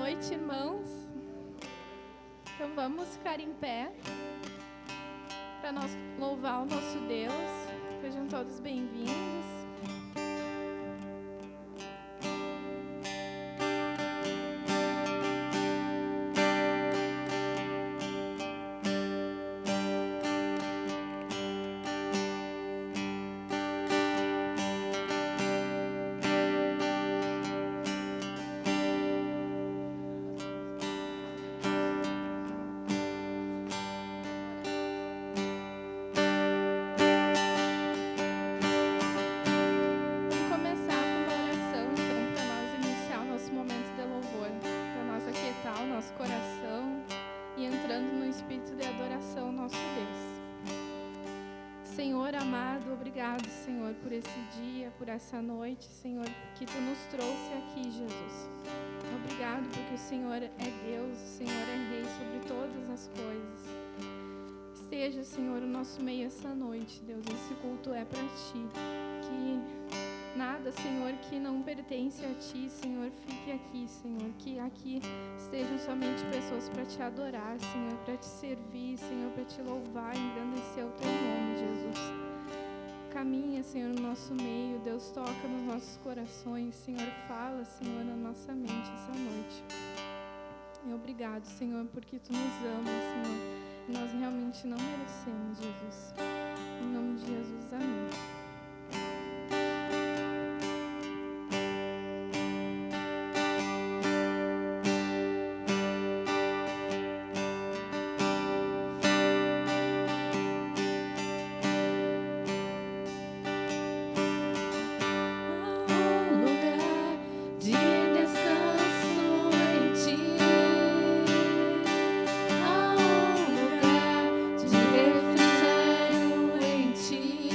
noite, irmãos. Então vamos ficar em pé para nós louvar o nosso Deus. Sejam todos bem-vindos. Senhor, por esse dia, por essa noite, Senhor, que Tu nos trouxe aqui, Jesus. Obrigado porque o Senhor é Deus, o Senhor é Rei sobre todas as coisas. Esteja, Senhor, o nosso meio essa noite, Deus. Esse culto é para Ti. Que nada, Senhor, que não pertence a Ti, Senhor, fique aqui, Senhor. Que aqui estejam somente pessoas para Te adorar, Senhor, para Te servir, Senhor, para Te louvar, engrandecer o Teu nome, Jesus. Caminha, Senhor, no nosso meio. Deus, toca nos nossos corações. Senhor, fala, Senhor, na nossa mente essa noite. E obrigado, Senhor, porque Tu nos amas, Senhor. E nós realmente não merecemos, Jesus. Em nome de Jesus, amém. Refrigério em Ti.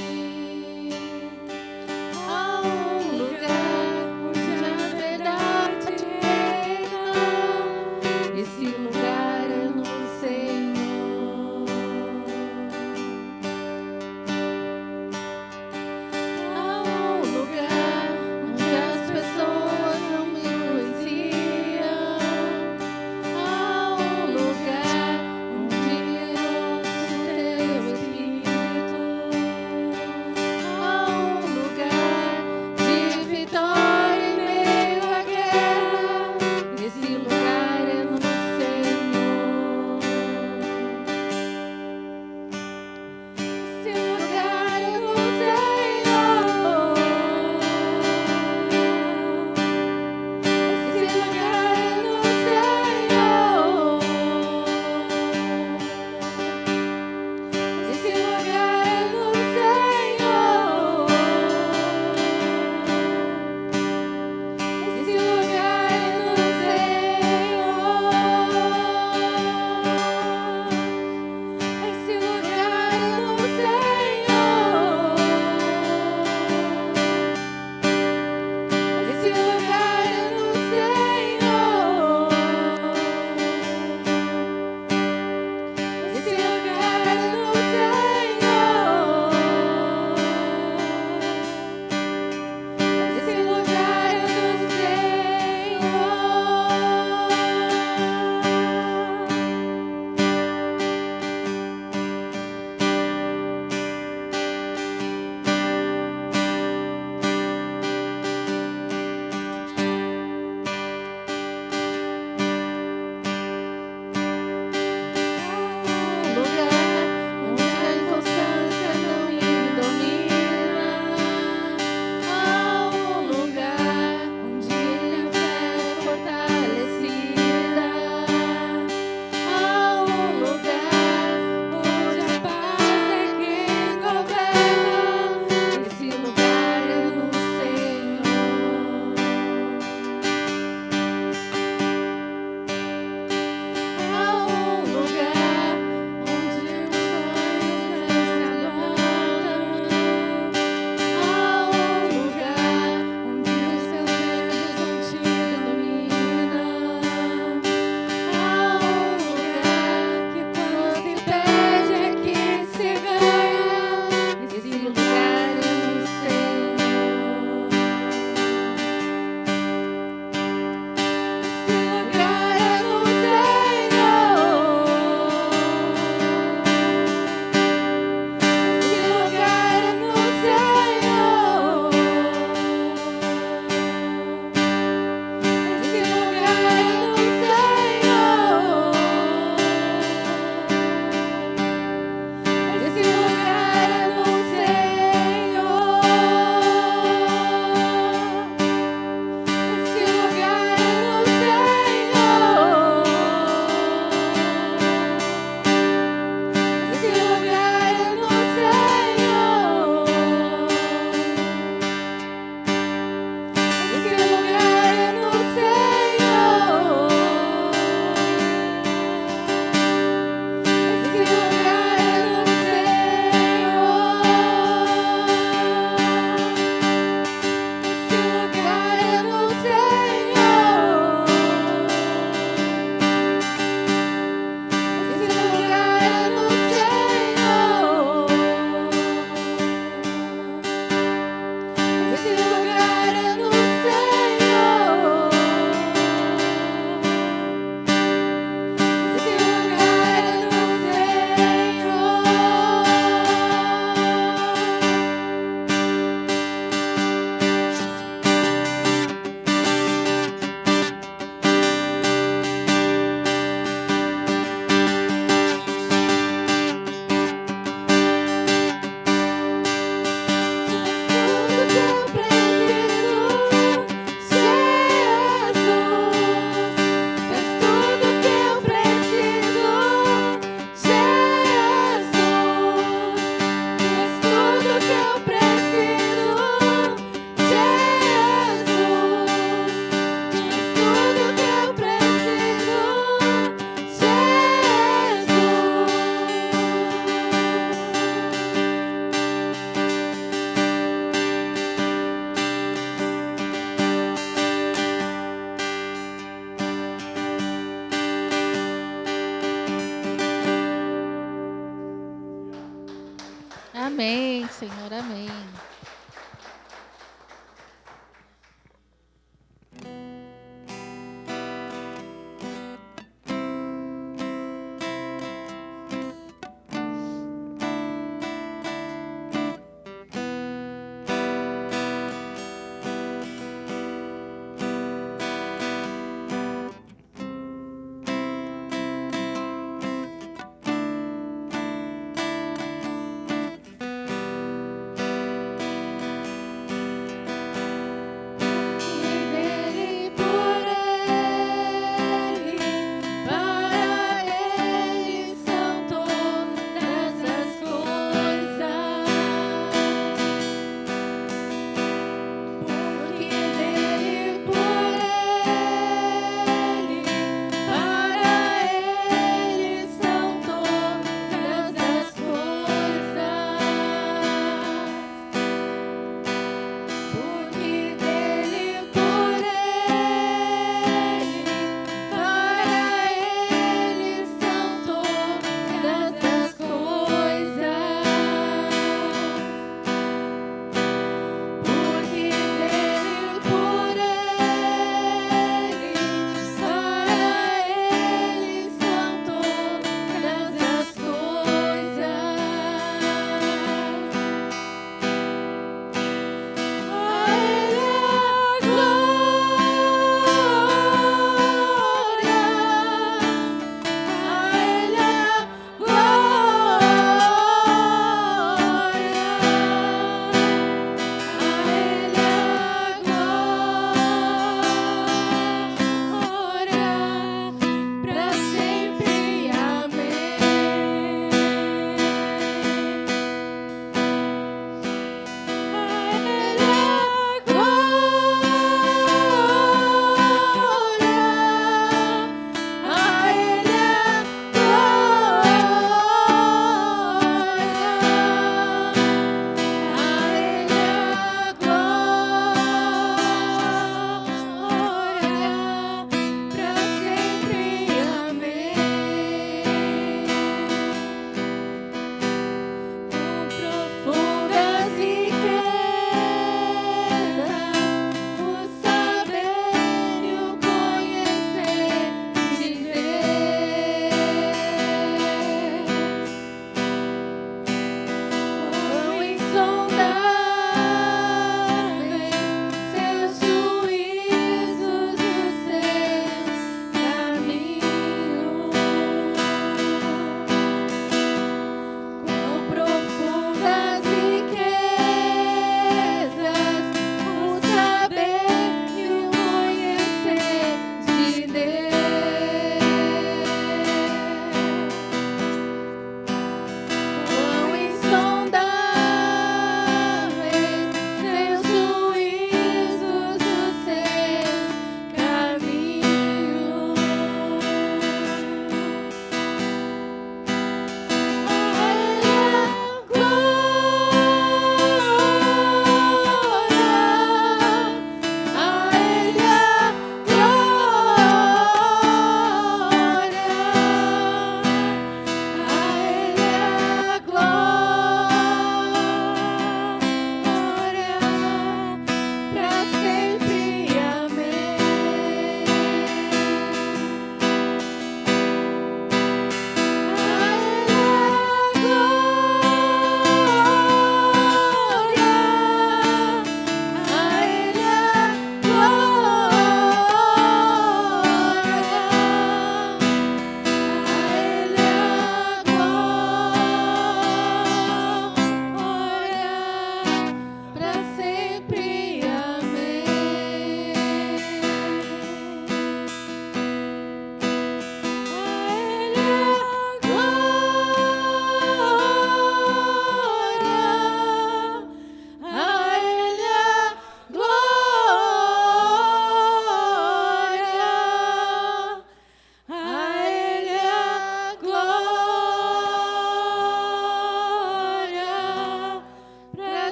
Senhor, amém.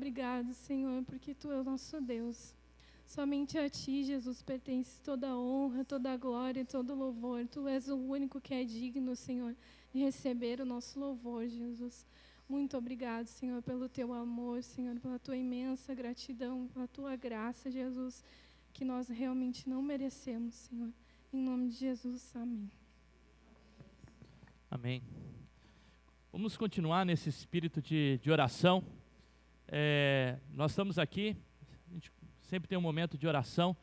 Obrigado, Senhor, porque Tu é o nosso Deus. Somente a Ti, Jesus, pertence toda a honra, toda a glória, todo o louvor. Tu és o único que é digno, Senhor, de receber o nosso louvor, Jesus. Muito obrigado, Senhor, pelo Teu amor, Senhor, pela Tua imensa gratidão, pela Tua graça, Jesus, que nós realmente não merecemos, Senhor. Em nome de Jesus, amém. Amém. Vamos continuar nesse espírito de oração. Nós estamos aqui, a gente sempre tem um momento de oração.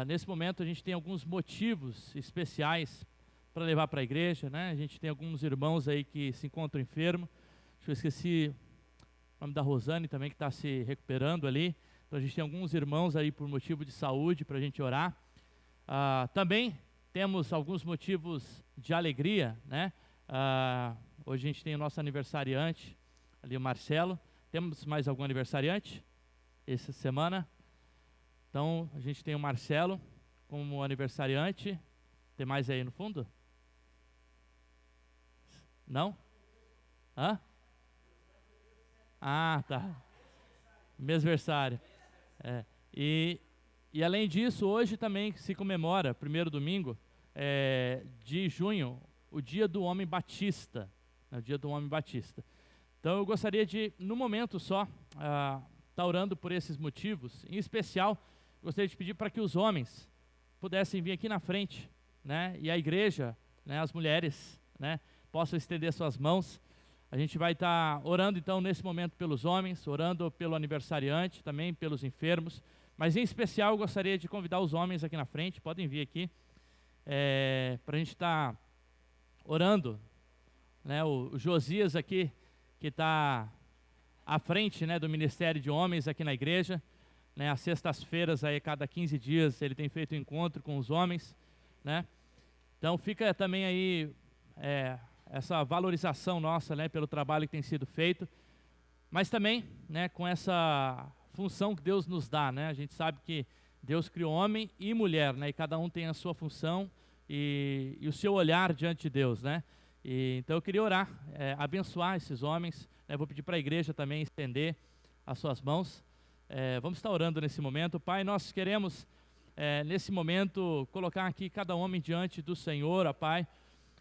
Nesse momento a gente tem alguns motivos especiais para levar para a igreja, né? A gente tem alguns irmãos aí que se encontram enfermos. Eu esqueci o nome da Rosane também, que está se recuperando ali. Então a gente tem alguns irmãos aí por motivo de saúde para a gente orar. Também temos alguns motivos de alegria, né? Hoje a gente tem o nosso aniversariante, ali o Marcelo. Temos mais algum aniversariante essa semana? Então, a gente tem o Marcelo como aniversariante. Tem mais aí no fundo? Não? Hã? Tá. Mesversário. E além disso, hoje também se comemora, primeiro domingo de junho, o Dia do Homem Batista. O Dia do Homem Batista. Então, eu gostaria de, no momento só, estar orando por esses motivos. Em especial, gostaria de pedir para que os homens pudessem vir aqui na frente, né? E a igreja, né, as mulheres, né, possam estender suas mãos. A gente vai estar orando então nesse momento pelos homens, orando pelo aniversariante, também pelos enfermos, mas em especial eu gostaria de convidar os homens aqui na frente, podem vir aqui, para a gente estar orando, né? O Josias aqui, que está à frente, né, do Ministério de Homens aqui na igreja, né? Às sextas-feiras, aí, cada 15 dias, ele tem feito um encontro com os homens, né? Então fica também aí essa valorização nossa, né, pelo trabalho que tem sido feito, mas também, né, com essa função que Deus nos dá, né? A gente sabe que Deus criou homem e mulher, né? E cada um tem a sua função e o seu olhar diante de Deus, né? Então eu queria orar, abençoar esses homens, né? Vou pedir para a igreja também estender as suas mãos. Vamos estar orando nesse momento. Pai, nós queremos nesse momento colocar aqui cada homem diante do Senhor, ó Pai,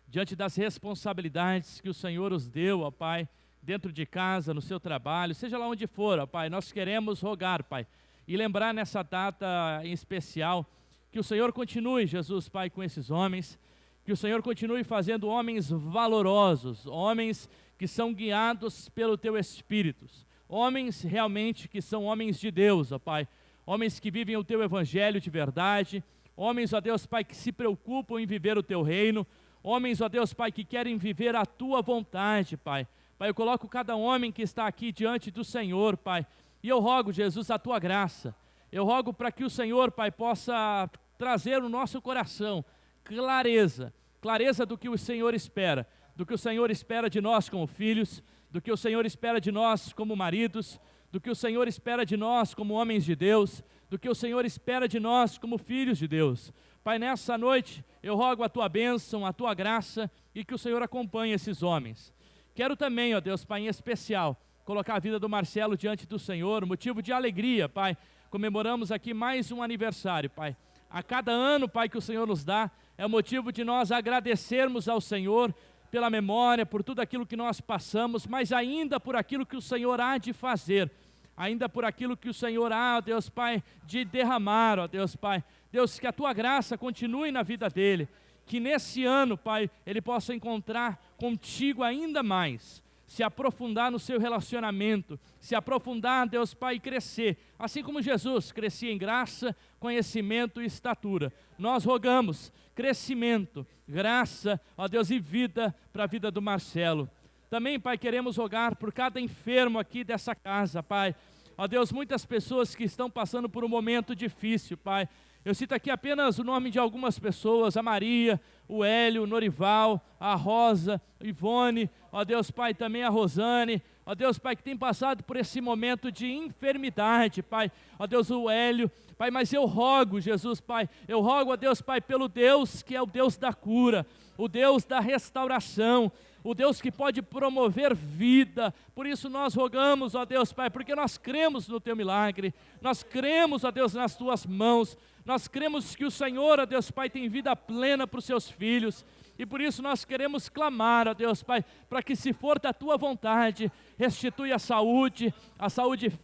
diante das responsabilidades que o Senhor os deu, ó Pai, dentro de casa, no seu trabalho, seja lá onde for, ó Pai, nós queremos rogar, Pai, e lembrar nessa data em especial, que o Senhor continue, Jesus, Pai, com esses homens, que o Senhor continue fazendo homens valorosos, homens que são guiados pelo Teu Espírito, homens realmente que são homens de Deus, ó Pai, homens que vivem o Teu Evangelho de verdade, homens, ó Deus, Pai, que se preocupam em viver o Teu reino, homens, ó Deus, Pai, que querem viver a Tua vontade, Pai. Pai, eu coloco cada homem que está aqui diante do Senhor, Pai, e eu rogo, Jesus, a Tua graça. Eu rogo para que o Senhor, Pai, possa trazer no nosso coração clareza do que o Senhor espera, do que o Senhor espera de nós como filhos, do que o Senhor espera de nós como maridos, do que o Senhor espera de nós como homens de Deus, do que o Senhor espera de nós como filhos de Deus. Pai, nessa noite eu rogo a Tua bênção, a Tua graça e que o Senhor acompanhe esses homens. Quero também, ó Deus, Pai, em especial, colocar a vida do Marcelo diante do Senhor, motivo de alegria, Pai. Comemoramos aqui mais um aniversário, Pai. A cada ano, Pai, que o Senhor nos dá, é motivo de nós agradecermos ao Senhor pela memória, por tudo aquilo que nós passamos, mas ainda por aquilo que o Senhor há de fazer, ainda por aquilo que o Senhor há, ó Deus, Pai, de derramar, ó Deus, Pai. Deus, que a Tua graça continue na vida dele, que nesse ano, Pai, ele possa encontrar contigo ainda mais, se aprofundar no seu relacionamento, se aprofundar, Deus Pai, e crescer, assim como Jesus crescia em graça, conhecimento e estatura. Nós rogamos crescimento, graça, ó Deus, e vida para a vida do Marcelo. Também, Pai, queremos rogar por cada enfermo aqui dessa casa, Pai. Ó Deus, muitas pessoas que estão passando por um momento difícil, Pai. Eu cito aqui apenas o nome de algumas pessoas, a Maria, o Hélio, o Norival, a Rosa, Ivone, ó Deus Pai, também a Rosane, ó Deus Pai, que tem passado por esse momento de enfermidade, Pai, ó Deus, o Hélio, Pai, mas eu rogo, Jesus Pai, eu rogo a Deus Pai, pelo Deus que é o Deus da cura, o Deus da restauração, o Deus que pode promover vida. Por isso nós rogamos, ó Deus Pai, porque nós cremos no Teu milagre, nós cremos, ó Deus, nas Tuas mãos, nós cremos que o Senhor, ó Deus Pai, tem vida plena para os Seus filhos, e por isso nós queremos clamar, ó Deus Pai, para que, se for da Tua vontade, restitui a saúde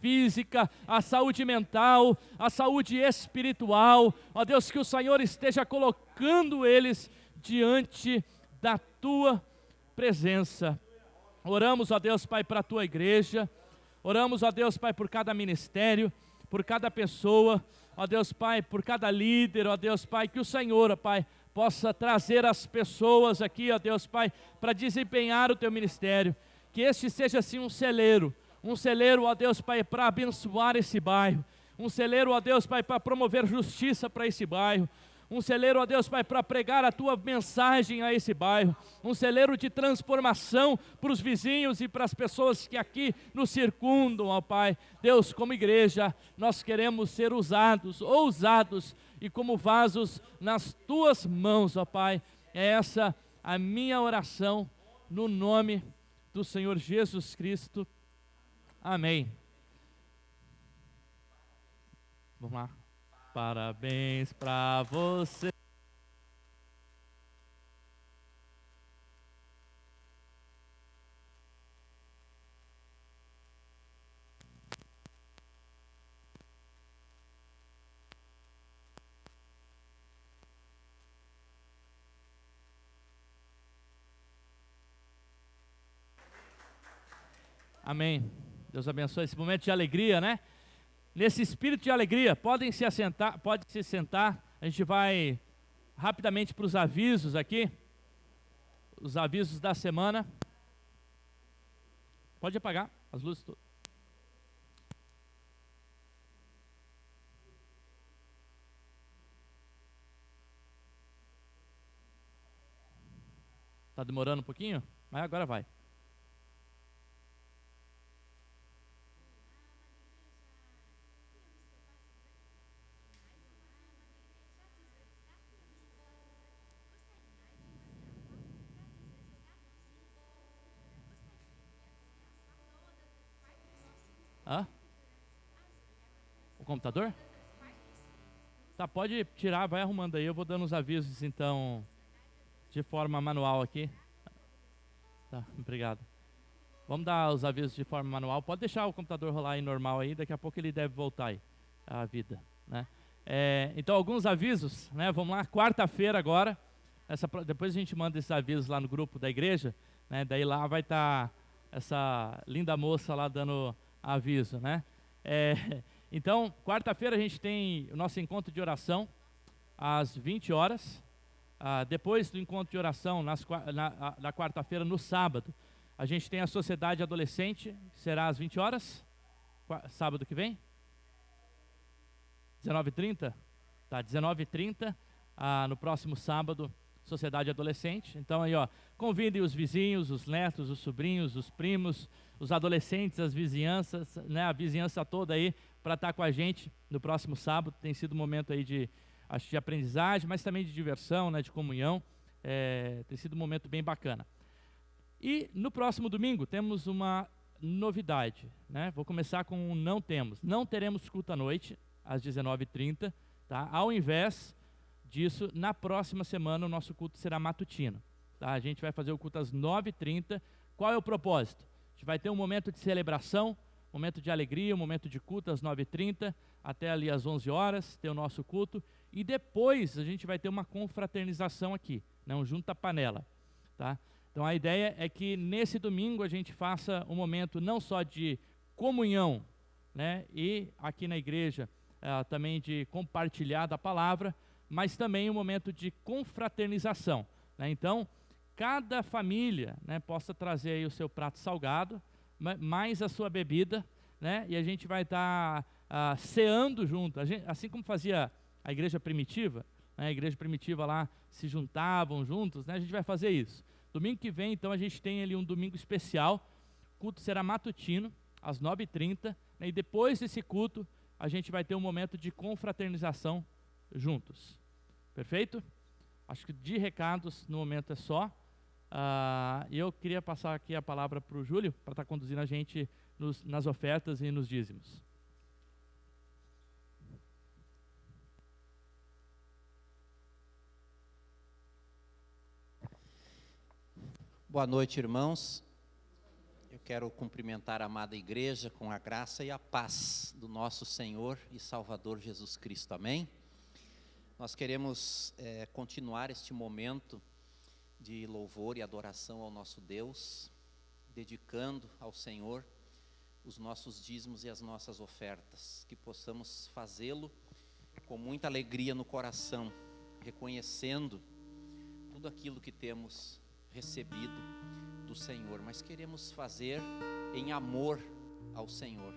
física, a saúde mental, a saúde espiritual, ó Deus, que o Senhor esteja colocando eles diante da Tua presença. Oramos, ó Deus Pai, para a Tua igreja, oramos, ó Deus Pai, por cada ministério, por cada pessoa, ó Deus Pai, por cada líder, ó Deus Pai, que o Senhor, ó Pai, possa trazer as pessoas aqui, ó Deus Pai, para desempenhar o Teu ministério, que este seja assim um celeiro, ó Deus Pai, para abençoar esse bairro, um celeiro, ó Deus Pai, para promover justiça para esse bairro, um celeiro, ó Deus Pai, para pregar a Tua mensagem a esse bairro, um celeiro de transformação para os vizinhos e para as pessoas que aqui nos circundam, ó Pai. Deus, como igreja, nós queremos ser ousados e como vasos nas Tuas mãos, ó Pai. É essa a minha oração, no nome do Senhor Jesus Cristo. Amém. Vamos lá. Parabéns para você. Amém. Deus abençoe esse momento de alegria, né? Nesse espírito de alegria, pode se sentar, a gente vai rapidamente para os avisos aqui, os avisos da semana. Pode apagar as luzes todas. Está demorando um pouquinho? Mas agora vai. O computador? Tá, pode tirar, vai arrumando aí, eu vou dando os avisos então de forma manual aqui. Tá, obrigado. Vamos dar os avisos de forma manual. Pode deixar o computador rolar aí normal aí, daqui a pouco ele deve voltar aí à vida, né? Então alguns avisos, né? Vamos lá, quarta-feira agora, depois a gente manda esses avisos lá no grupo da igreja, né? Daí lá vai estar essa linda moça lá dando aviso, né? Então, quarta-feira a gente tem o nosso encontro de oração às 20 horas. Depois do encontro de oração, na quarta-feira, no sábado, a gente tem a Sociedade Adolescente, que será às 20 horas, sábado que vem? 19h30? Tá, 19h30, no próximo sábado, Sociedade Adolescente. Então aí, ó, convidem os vizinhos, os netos, os sobrinhos, os primos, os adolescentes, as vizinhanças, né, a vizinhança toda aí, para estar com a gente no próximo sábado. Tem sido um momento aí de aprendizagem, mas também de diversão, né, de comunhão. Tem sido um momento bem bacana. E no próximo domingo temos uma novidade, né? Vou começar com um não teremos culto à noite, às 19h30, tá? Ao invés disso, na próxima semana o nosso culto será matutino, tá? A gente vai fazer o culto às 9h30. Qual é o propósito? A gente vai ter um momento de celebração, um momento de alegria, um momento de culto às 9h30, até ali às 11 horas, ter o nosso culto, e depois a gente vai ter uma confraternização aqui, né, um junta-panela, tá? Então a ideia é que nesse domingo a gente faça um momento não só de comunhão, né, e aqui na igreja também de compartilhar da palavra, mas também um momento de confraternização, né? Então, cada família, né, possa trazer aí o seu prato salgado, mais a sua bebida, né, e a gente vai estar ceando junto, assim como fazia a igreja primitiva, né, a igreja primitiva lá se juntavam juntos, né, a gente vai fazer isso. Domingo que vem, então, a gente tem ali um domingo especial, o culto será matutino, às 9h30, né, e depois desse culto, a gente vai ter um momento de confraternização juntos. Perfeito? Acho que de recados no momento é só. E eu queria passar aqui a palavra para o Júlio, para estar conduzindo a gente nas ofertas e nos dízimos. Boa noite, irmãos. Eu quero cumprimentar a amada igreja com a graça e a paz do nosso Senhor e Salvador Jesus Cristo. Amém? Nós queremos continuar este momento de louvor e adoração ao nosso Deus, dedicando ao Senhor os nossos dízimos e as nossas ofertas, que possamos fazê-lo com muita alegria no coração, reconhecendo tudo aquilo que temos recebido do Senhor, mas queremos fazer em amor ao Senhor.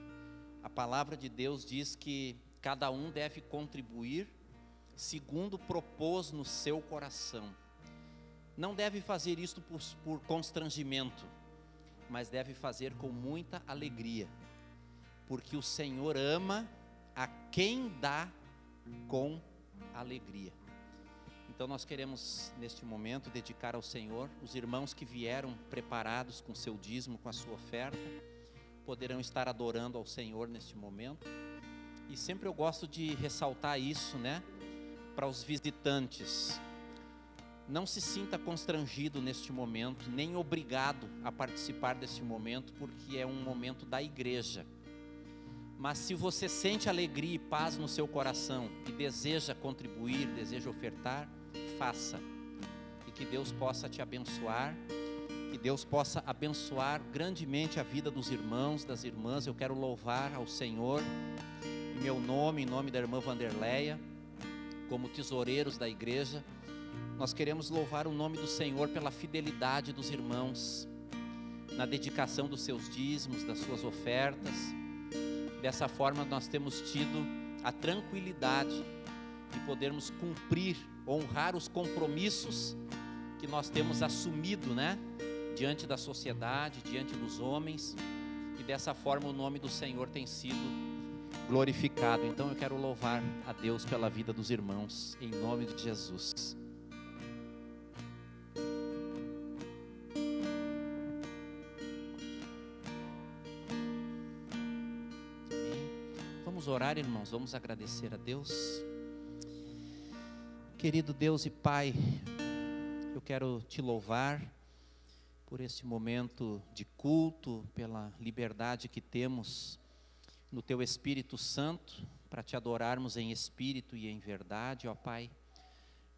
A palavra de Deus diz que cada um deve contribuir segundo propôs no seu coração. Não deve fazer isto por constrangimento, mas deve fazer com muita alegria, porque o Senhor ama a quem dá com alegria. Então nós queremos neste momento dedicar ao Senhor. Os irmãos que vieram preparados com seu dízimo, com a sua oferta, poderão estar adorando ao Senhor neste momento. E sempre eu gosto de ressaltar isso, né, para os visitantes. Não se sinta constrangido neste momento, nem obrigado a participar deste momento, porque é um momento da igreja. Mas se você sente alegria e paz no seu coração e deseja contribuir, deseja ofertar, faça. E que Deus possa te abençoar, que Deus possa abençoar grandemente a vida dos irmãos, das irmãs. Eu quero louvar ao Senhor, em meu nome, em nome da irmã Vanderleia, como tesoureiros da igreja. Nós queremos louvar o nome do Senhor pela fidelidade dos irmãos, na dedicação dos seus dízimos, das suas ofertas. Dessa forma nós temos tido a tranquilidade de podermos cumprir, honrar os compromissos que nós temos assumido, né, diante da sociedade, diante dos homens, e dessa forma o nome do Senhor tem sido glorificado. Então eu quero louvar a Deus pela vida dos irmãos, em nome de Jesus. Vamos orar, irmãos, vamos agradecer a Deus. Querido Deus e Pai, eu quero te louvar por esse momento de culto, pela liberdade que temos no Teu Espírito Santo, para te adorarmos em espírito e em verdade, ó Pai,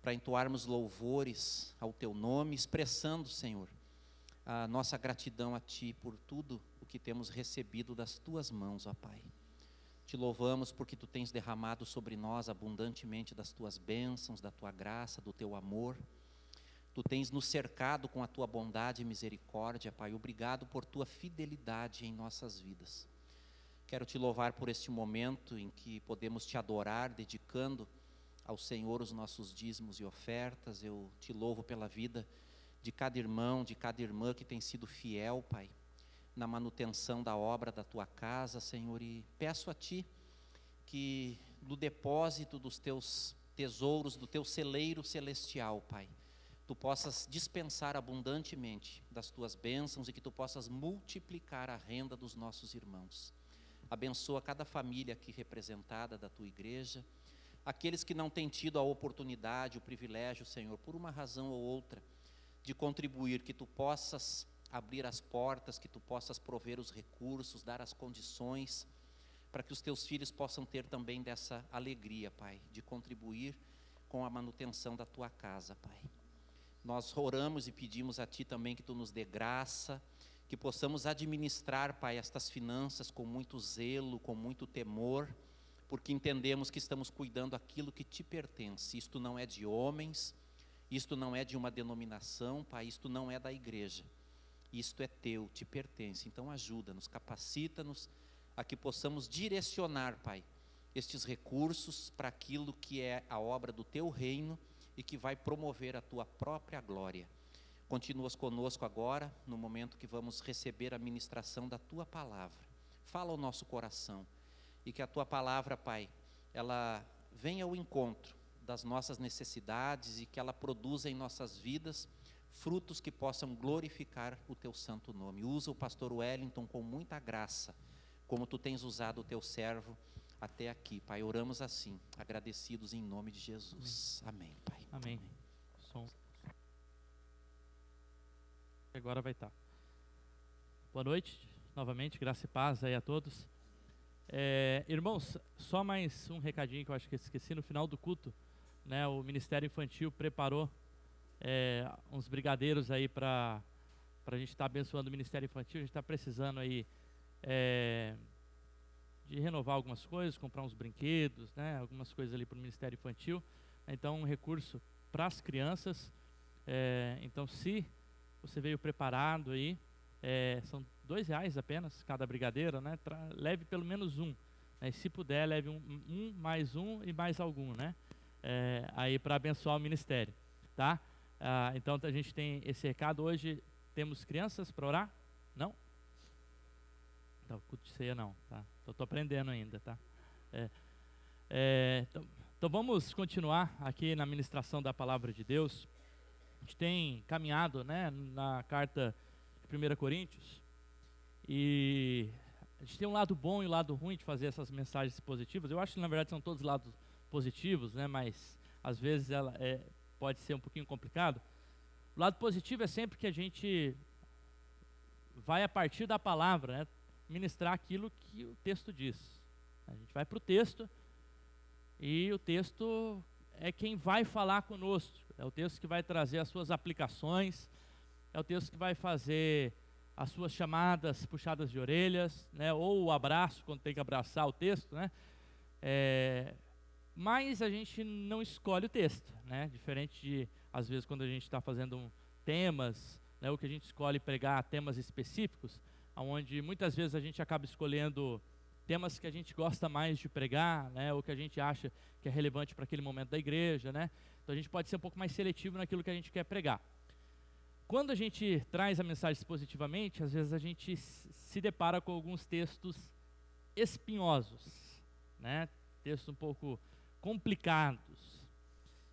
para entoarmos louvores ao Teu nome, expressando, Senhor, a nossa gratidão a Ti por tudo o que temos recebido das Tuas mãos, ó Pai. Te louvamos porque Tu tens derramado sobre nós abundantemente das Tuas bênçãos, da Tua graça, do Teu amor. Tu tens nos cercado com a Tua bondade e misericórdia, Pai. Obrigado por Tua fidelidade em nossas vidas. Quero Te louvar por este momento em que podemos Te adorar, dedicando ao Senhor os nossos dízimos e ofertas. Eu Te louvo pela vida de cada irmão, de cada irmã que tem sido fiel, Pai, na manutenção da obra da Tua casa, Senhor, e peço a Ti que no depósito dos Teus tesouros, do Teu celeiro celestial, Pai, Tu possas dispensar abundantemente das Tuas bênçãos e que Tu possas multiplicar a renda dos nossos irmãos. Abençoa cada família aqui representada da Tua igreja, aqueles que não têm tido a oportunidade, o privilégio, Senhor, por uma razão ou outra, de contribuir, que Tu possas abrir as portas, que Tu possas prover os recursos, dar as condições, para que os Teus filhos possam ter também dessa alegria, Pai, de contribuir com a manutenção da Tua casa, Pai. Nós oramos e pedimos a Ti também que Tu nos dê graça, que possamos administrar, Pai, estas finanças com muito zelo, com muito temor, porque entendemos que estamos cuidando aquilo que Te pertence. Isto não é de homens, isto não é de uma denominação, Pai, isto não é da igreja. Isto é Teu, Te pertence. Então ajuda-nos, capacita-nos a que possamos direcionar, Pai, estes recursos para aquilo que é a obra do Teu reino e que vai promover a Tua própria glória. Continuas conosco agora, no momento que vamos receber a ministração da Tua palavra. Fala ao nosso coração e que a Tua palavra, Pai, ela venha ao encontro das nossas necessidades e que ela produza em nossas vidas frutos que possam glorificar o teu santo nome. Usa o pastor Wellington com muita graça, como tu tens usado o teu servo até aqui, Pai. Oramos assim, agradecidos em nome de Jesus. Amém, Pai. Amém. Som. Agora vai estar. Boa noite, novamente, graça e paz aí a todos. Irmãos, só mais um recadinho que eu acho que esqueci no final do culto, né? O Ministério Infantil preparou uns brigadeiros aí para a gente estar abençoando o Ministério Infantil. A gente está precisando aí de renovar algumas coisas, comprar uns brinquedos, né? Algumas coisas ali para o Ministério Infantil. Então, um recurso para as crianças. Então, se você veio preparado aí, são R$2 apenas cada brigadeiro, né? Leve pelo menos um, né? E se puder, leve mais um e mais algum, né? Aí para abençoar o ministério, tá? Então a gente tem esse recado. Hoje temos crianças para orar? Não? Não, culto de ceia não, tá? Estou aprendendo ainda, tá? Então vamos continuar aqui na ministração da palavra de Deus. A gente tem caminhado, né, na carta de 1 Coríntios, e a gente tem um lado bom e um lado ruim de fazer essas mensagens positivas. Eu acho que na verdade são todos lados positivos, né, mas às vezes ela pode ser um pouquinho complicado. O lado positivo é sempre que a gente vai a partir da palavra, né, ministrar aquilo que o texto diz. A gente vai para o texto e o texto é quem vai falar conosco. É o texto que vai trazer as suas aplicações, é o texto que vai fazer as suas chamadas, puxadas de orelhas, né, ou o abraço, quando tem que abraçar o texto, né, mas a gente não escolhe o texto, né, diferente de, às vezes, quando a gente está fazendo temas, né, ou que a gente escolhe pregar temas específicos, onde muitas vezes a gente acaba escolhendo temas que a gente gosta mais de pregar, né, ou que a gente acha que é relevante para aquele momento da igreja, né. Então a gente pode ser um pouco mais seletivo naquilo que a gente quer pregar. Quando a gente traz a mensagem positivamente, às vezes a gente se depara com alguns textos espinhosos, né, textos um pouco complicados.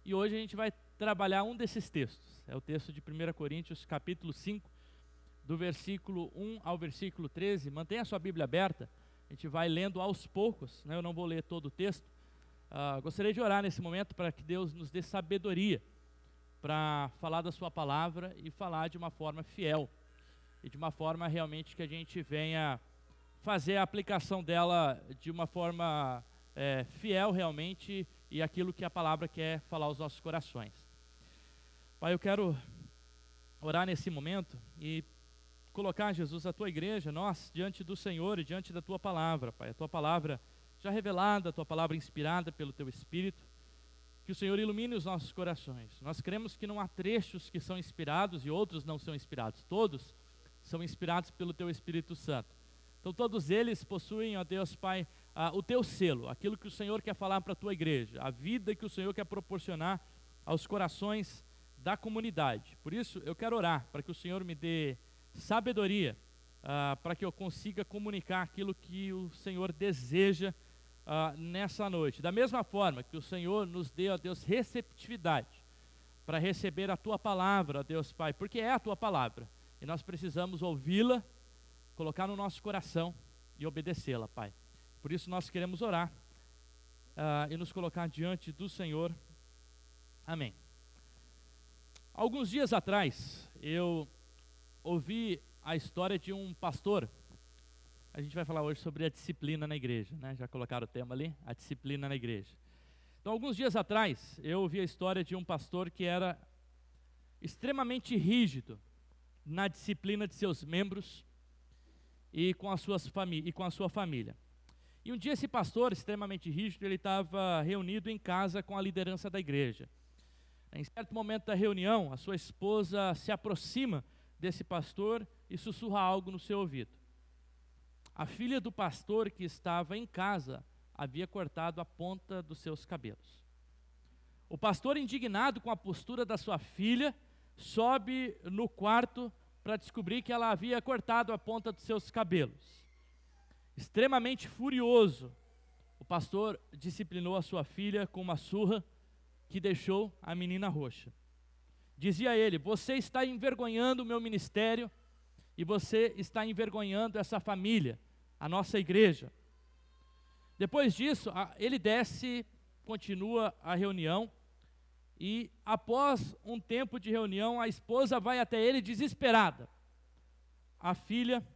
E hoje a gente vai trabalhar um desses textos. É o texto de 1 Coríntios, capítulo 5, do versículo 1 ao versículo 13. Mantenha a sua Bíblia aberta. A gente vai lendo aos poucos, né? Eu não vou ler todo o texto. Gostaria de orar nesse momento para que Deus nos dê sabedoria para falar da sua palavra e falar de uma forma fiel e de uma forma realmente que a gente venha fazer a aplicação dela de uma forma fiel realmente e aquilo que a palavra quer falar aos nossos corações. Pai, eu quero orar nesse momento e colocar, Jesus, a tua igreja, nós, diante do Senhor e diante da tua palavra, Pai. A tua palavra já revelada, a tua palavra inspirada pelo teu Espírito, que o Senhor ilumine os nossos corações. Nós cremos que não há trechos que são inspirados e outros não são inspirados. Todos são inspirados pelo teu Espírito Santo. Então todos eles possuem, ó Deus Pai, o teu selo, aquilo que o Senhor quer falar para a tua igreja, a vida que o Senhor quer proporcionar aos corações da comunidade. Por isso eu quero orar para que o Senhor me dê sabedoria, para que eu consiga comunicar aquilo que o Senhor deseja nessa noite. Da mesma forma que o Senhor nos dê, ó Deus, receptividade para receber a tua palavra, ó Deus Pai, porque é a tua palavra e nós precisamos ouvi-la, colocar no nosso coração e obedecê-la, Pai. Por isso nós queremos orar e nos colocar diante do Senhor. Amém. Alguns dias atrás eu ouvi a história de um pastor. A gente vai falar hoje sobre a disciplina na igreja, né? Já colocaram o tema ali, a disciplina na igreja. Então, alguns dias atrás, eu ouvi a história de um pastor que era extremamente rígido na disciplina de seus membros e com a sua família. E um dia esse pastor, extremamente rígido, ele estava reunido em casa com a liderança da igreja. Em certo momento da reunião, a sua esposa se aproxima desse pastor e sussurra algo no seu ouvido. A filha do pastor que estava em casa havia cortado a ponta dos seus cabelos. O pastor, indignado com a postura da sua filha, sobe no quarto para descobrir que ela havia cortado a ponta dos seus cabelos. Extremamente furioso, o pastor disciplinou a sua filha com uma surra que deixou a menina roxa. Dizia ele: você está envergonhando o meu ministério e você está envergonhando essa família, a nossa igreja. Depois disso, ele desce, continua a reunião, e após um tempo de reunião, a esposa vai até ele desesperada. A filha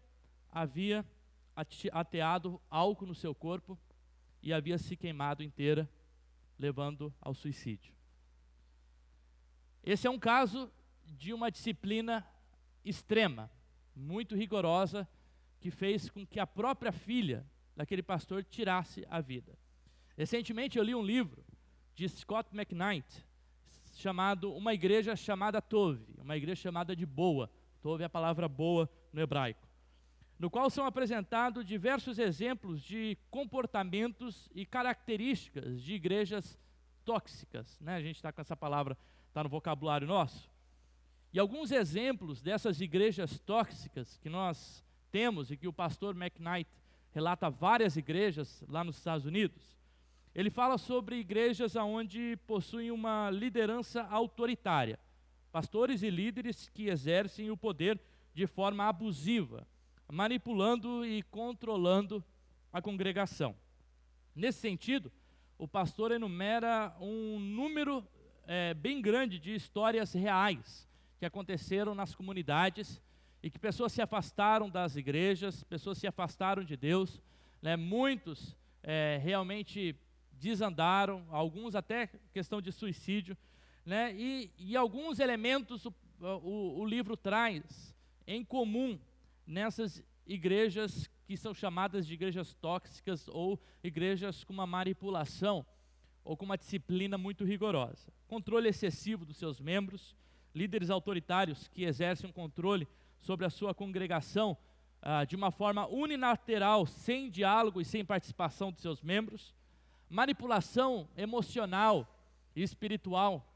havia ateado álcool no seu corpo e havia se queimado inteira, levando ao suicídio. Esse é um caso de uma disciplina extrema, muito rigorosa, que fez com que a própria filha daquele pastor tirasse a vida. Recentemente eu li um livro de Scott McKnight, chamado Uma Igreja Chamada Tove, uma igreja chamada de boa. Tove é a palavra boa no hebraico. No qual são apresentados diversos exemplos de comportamentos e características de igrejas tóxicas, né? A gente está com essa palavra, está no vocabulário nosso. E alguns exemplos dessas igrejas tóxicas que nós temos e que o pastor McKnight relata várias igrejas lá nos Estados Unidos. Ele fala sobre igrejas onde possuem uma liderança autoritária, pastores e líderes que exercem o poder de forma abusiva, manipulando e controlando a congregação. Nesse sentido, o pastor enumera um número bem grande de histórias reais que aconteceram nas comunidades e que pessoas se afastaram das igrejas, pessoas se afastaram de Deus, né? Muitos realmente desandaram, alguns até questão de suicídio, né? E alguns elementos o livro traz em comum nessas igrejas que são chamadas de igrejas tóxicas ou igrejas com uma manipulação ou com uma disciplina muito rigorosa. Controle excessivo dos seus membros, líderes autoritários que exercem um controle sobre a sua congregação de uma forma unilateral, sem diálogo e sem participação dos seus membros, manipulação emocional e espiritual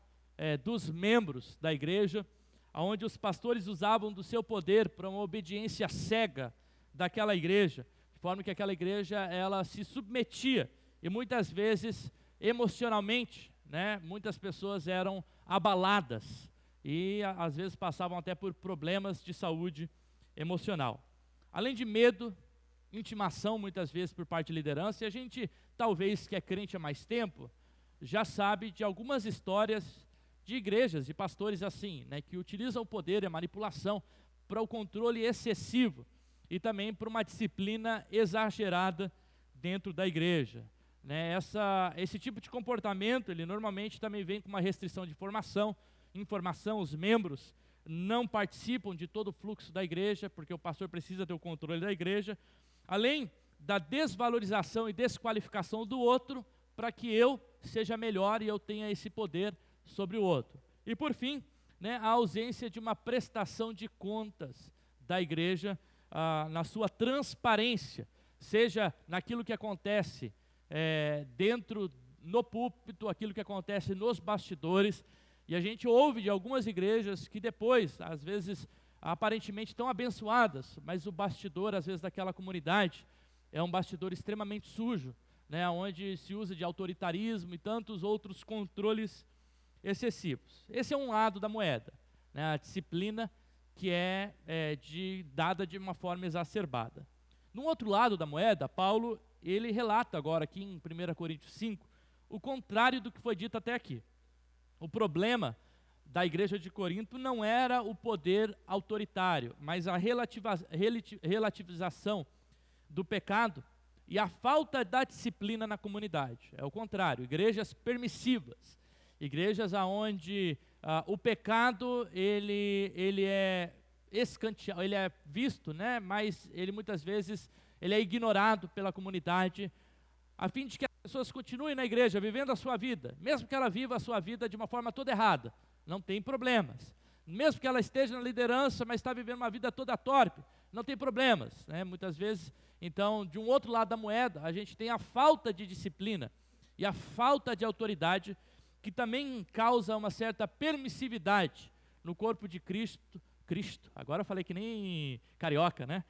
dos membros da igreja, onde os pastores usavam do seu poder para uma obediência cega daquela igreja, de forma que aquela igreja ela se submetia e muitas vezes emocionalmente, né, muitas pessoas eram abaladas e às vezes passavam até por problemas de saúde emocional. Além de medo, intimação muitas vezes por parte de liderança, e a gente talvez que é crente há mais tempo, já sabe de algumas histórias de igrejas e pastores assim, né, que utilizam o poder e a manipulação para o controle excessivo e também para uma disciplina exagerada dentro da igreja, né? Esse tipo de comportamento, ele normalmente também vem com uma restrição de informação, os membros não participam de todo o fluxo da igreja, porque o pastor precisa ter o controle da igreja, além da desvalorização e desqualificação do outro, para que eu seja melhor e eu tenha esse poder sobre o outro. E por fim, né, a ausência de uma prestação de contas da igreja na sua transparência, seja naquilo que acontece dentro no púlpito, aquilo que acontece nos bastidores. E a gente ouve de algumas igrejas que depois, às vezes, aparentemente estão abençoadas, mas o bastidor, às vezes, daquela comunidade é um bastidor extremamente sujo, né, onde se usa de autoritarismo e tantos outros controles excessivos. Esse é um lado da moeda, né, a disciplina que dada de uma forma exacerbada. No outro lado da moeda, Paulo, ele relata agora aqui em 1 Coríntios 5, o contrário do que foi dito até aqui. O problema da igreja de Corinto não era o poder autoritário, mas a relativização do pecado e a falta da disciplina na comunidade. É o contrário, igrejas permissivas, igrejas onde o pecado ele é escanteado, ele é visto, né? Mas ele muitas vezes ele é ignorado pela comunidade, a fim de que as pessoas continuem na igreja, vivendo a sua vida, mesmo que ela viva a sua vida de uma forma toda errada, não tem problemas. Mesmo que ela esteja na liderança, mas está vivendo uma vida toda torpe, não tem problemas, né? Muitas vezes, então, de um outro lado da moeda, a gente tem a falta de disciplina e a falta de autoridade, que também causa uma certa permissividade no corpo de Cristo, agora eu falei que nem carioca, né?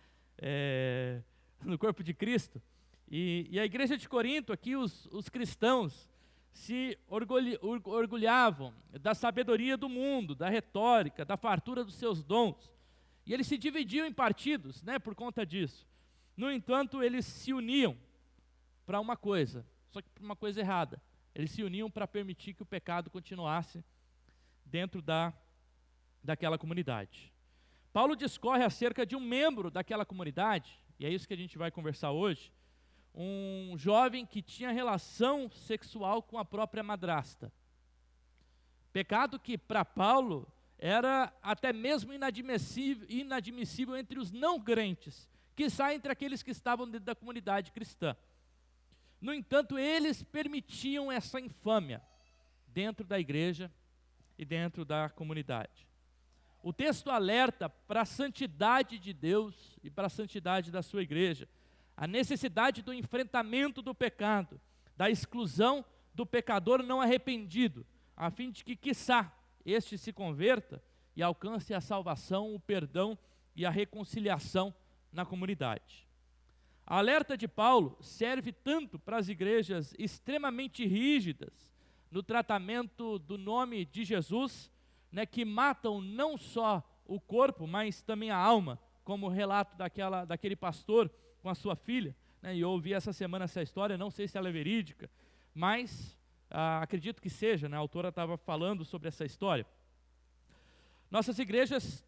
No corpo de Cristo. E a igreja de Corinto aqui, os cristãos, se orgulhavam da sabedoria do mundo, da retórica, da fartura dos seus dons. E eles se dividiam em partidos, né, por conta disso. No entanto, eles se uniam para uma coisa, só que para uma coisa errada. Eles se uniam para permitir que o pecado continuasse dentro daquela comunidade. Paulo discorre acerca de um membro daquela comunidade, e é isso que a gente vai conversar hoje, um jovem que tinha relação sexual com a própria madrasta. Pecado que para Paulo era até mesmo inadmissível entre os não crentes, quiçá entre aqueles que estavam dentro da comunidade cristã. No entanto, eles permitiam essa infâmia dentro da igreja e dentro da comunidade. O texto alerta para a santidade de Deus e para a santidade da sua igreja, a necessidade do enfrentamento do pecado, da exclusão do pecador não arrependido, a fim de que, quiçá, este se converta e alcance a salvação, o perdão e a reconciliação na comunidade. A alerta de Paulo serve tanto para as igrejas extremamente rígidas no tratamento do nome de Jesus, né, que matam não só o corpo, mas também a alma, como o relato daquele pastor com a sua filha, né, e eu ouvi essa semana essa história, não sei se ela é verídica, mas acredito que seja, né, a autora estava falando sobre essa história. Nossas igrejas,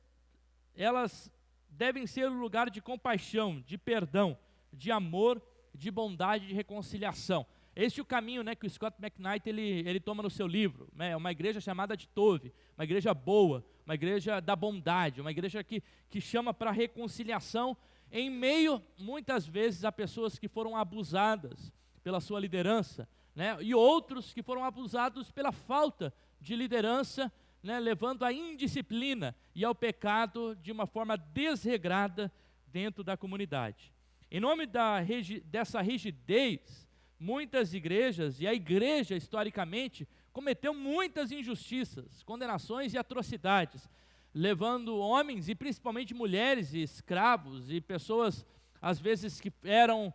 elas devem ser um lugar de compaixão, de perdão, de amor, de bondade, de reconciliação. Este é o caminho, né, que o Scott McKnight ele toma no seu livro, né, uma igreja chamada de Tove, uma igreja boa, uma igreja da bondade, uma igreja que chama para reconciliação em meio, muitas vezes, a pessoas que foram abusadas pela sua liderança, né, e outros que foram abusados pela falta de liderança, né, levando à indisciplina e ao pecado de uma forma desregrada dentro da comunidade. Em nome dessa rigidez, muitas igrejas, e a igreja historicamente, cometeu muitas injustiças, condenações e atrocidades, levando homens e principalmente mulheres e escravos e pessoas, às vezes, que eram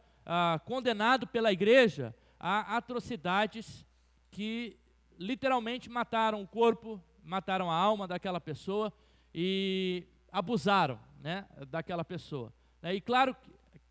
condenados pela igreja a atrocidades que literalmente mataram o corpo, mataram a alma daquela pessoa e abusaram, né, daquela pessoa. E claro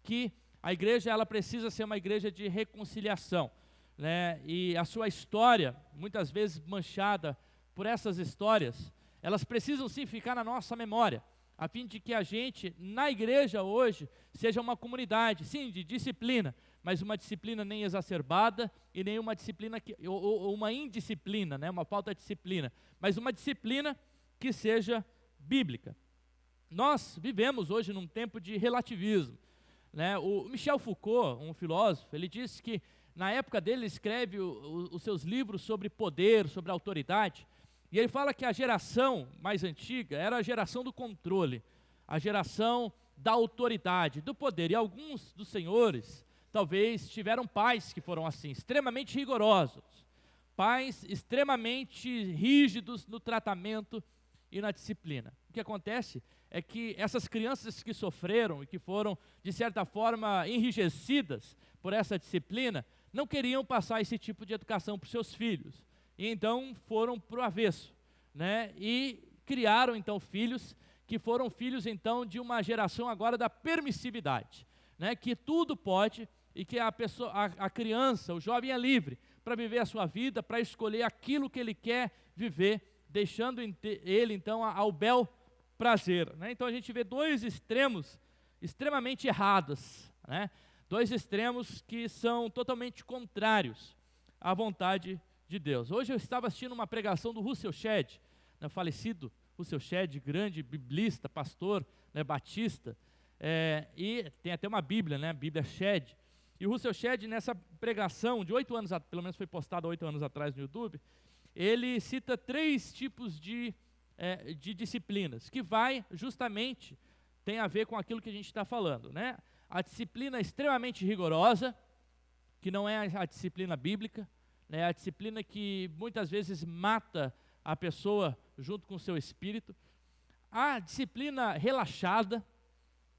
que a igreja ela precisa ser uma igreja de reconciliação, né, e a sua história, muitas vezes manchada por essas histórias, elas precisam sim ficar na nossa memória, a fim de que a gente, na igreja hoje, seja uma comunidade, sim, de disciplina, mas uma disciplina nem exacerbada e nem uma disciplina, ou uma indisciplina, né, uma falta de disciplina, mas uma disciplina que seja bíblica. Nós vivemos hoje num tempo de relativismo, né? O Michel Foucault, um filósofo, ele disse que na época dele ele escreve os seus livros sobre poder, sobre autoridade, e ele fala que a geração mais antiga era a geração do controle, a geração da autoridade, do poder, e alguns dos senhores talvez tiveram pais que foram assim, extremamente rigorosos, pais extremamente rígidos no tratamento e na disciplina. O que acontece é que essas crianças que sofreram e que foram, de certa forma, enrijecidas por essa disciplina, não queriam passar esse tipo de educação para os seus filhos. E então foram para o avesso, né? E criaram então filhos que foram filhos então de uma geração agora da permissividade, né? Que tudo pode e que a criança, o jovem é livre para viver a sua vida, para escolher aquilo que ele quer viver, deixando ele então ao bel prazer, né? Então a gente vê dois extremos extremamente errados, né? Dois extremos que são totalmente contrários à vontade de Deus. Hoje eu estava assistindo uma pregação do Russell Shedd, né, falecido Russell Shedd, grande biblista, pastor, né, batista, e tem até uma Bíblia, né, Bíblia Shedd. E o Russell Shedd, nessa pregação de 8 anos, pelo menos foi postada 8 anos atrás no YouTube, ele cita 3 tipos de disciplinas, que tem a ver com aquilo que a gente está falando, né? A disciplina extremamente rigorosa, que não é a disciplina bíblica, né? A disciplina que muitas vezes mata a pessoa junto com o seu espírito. A disciplina relaxada,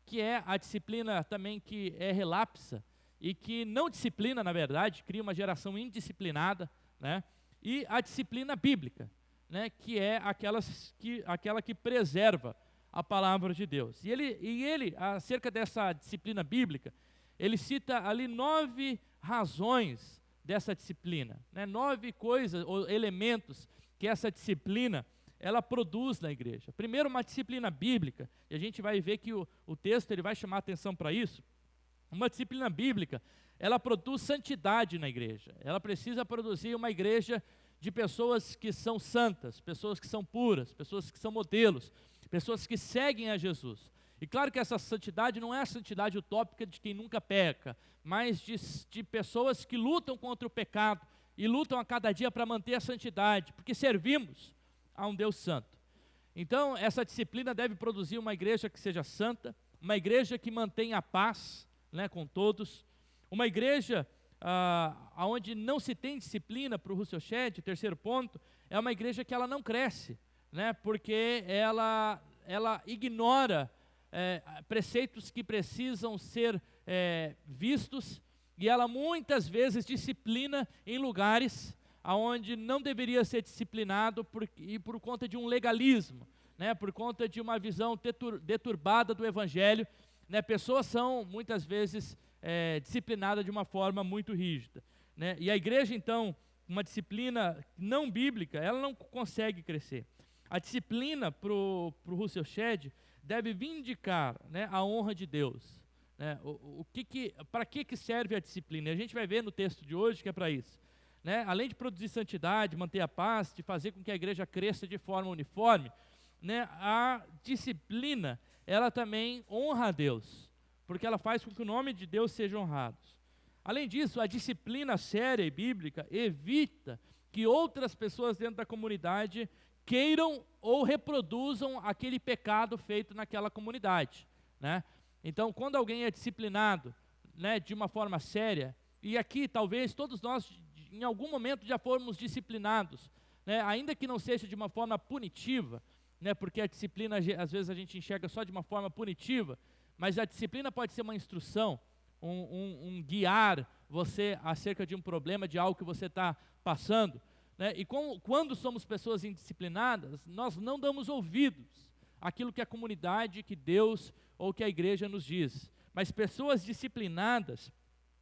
que é a disciplina também que é relapsa, e que não disciplina, na verdade, cria uma geração indisciplinada, né? E a disciplina bíblica, né? Que é aquela que preserva a palavra de Deus. E ele, acerca dessa disciplina bíblica, ele cita ali 9 razões dessa disciplina, né? 9 coisas ou elementos que essa disciplina ela produz na igreja. Primeiro, uma disciplina bíblica, e a gente vai ver que o texto ele vai chamar atenção para isso. Uma disciplina bíblica, ela produz santidade na igreja. Ela precisa produzir uma igreja de pessoas que são santas, pessoas que são puras, pessoas que são modelos, pessoas que seguem a Jesus. E claro que essa santidade não é a santidade utópica de quem nunca peca, mas de pessoas que lutam contra o pecado e lutam a cada dia para manter a santidade, porque servimos a um Deus santo. Então, essa disciplina deve produzir uma igreja que seja santa, uma igreja que mantenha a paz, né, com todos, uma igreja onde não se tem disciplina para o Russell Shedd. Terceiro ponto, é uma igreja que ela não cresce, né, porque ela ignora preceitos que precisam ser vistos, e ela muitas vezes disciplina em lugares aonde não deveria ser disciplinado por conta de um legalismo, né, por conta de uma visão deturbada do evangelho, né. Pessoas são muitas vezes disciplinadas de uma forma muito rígida, né, e a igreja então, uma disciplina não bíblica, ela não consegue crescer. A disciplina para o Russell Shedd deve vindicar, né, a honra de Deus, né. Para que serve a disciplina? A gente vai ver no texto de hoje que é para isso, né? Além de produzir santidade, manter a paz, de fazer com que a igreja cresça de forma uniforme, né, a disciplina, ela também honra a Deus, porque ela faz com que o nome de Deus seja honrado. Além disso, a disciplina séria e bíblica evita que outras pessoas dentro da comunidade queiram ou reproduzam aquele pecado feito naquela comunidade, né? Então, quando alguém é disciplinado, né, de uma forma séria, e aqui talvez todos nós em algum momento já fomos disciplinados, né, ainda que não seja de uma forma punitiva, né, porque a disciplina às vezes a gente enxerga só de uma forma punitiva, mas a disciplina pode ser uma instrução, um guiar você acerca de um problema, de algo que você está passando, né? E quando somos pessoas indisciplinadas, nós não damos ouvidos àquilo que a comunidade, que Deus ou que a igreja nos diz. Mas pessoas disciplinadas,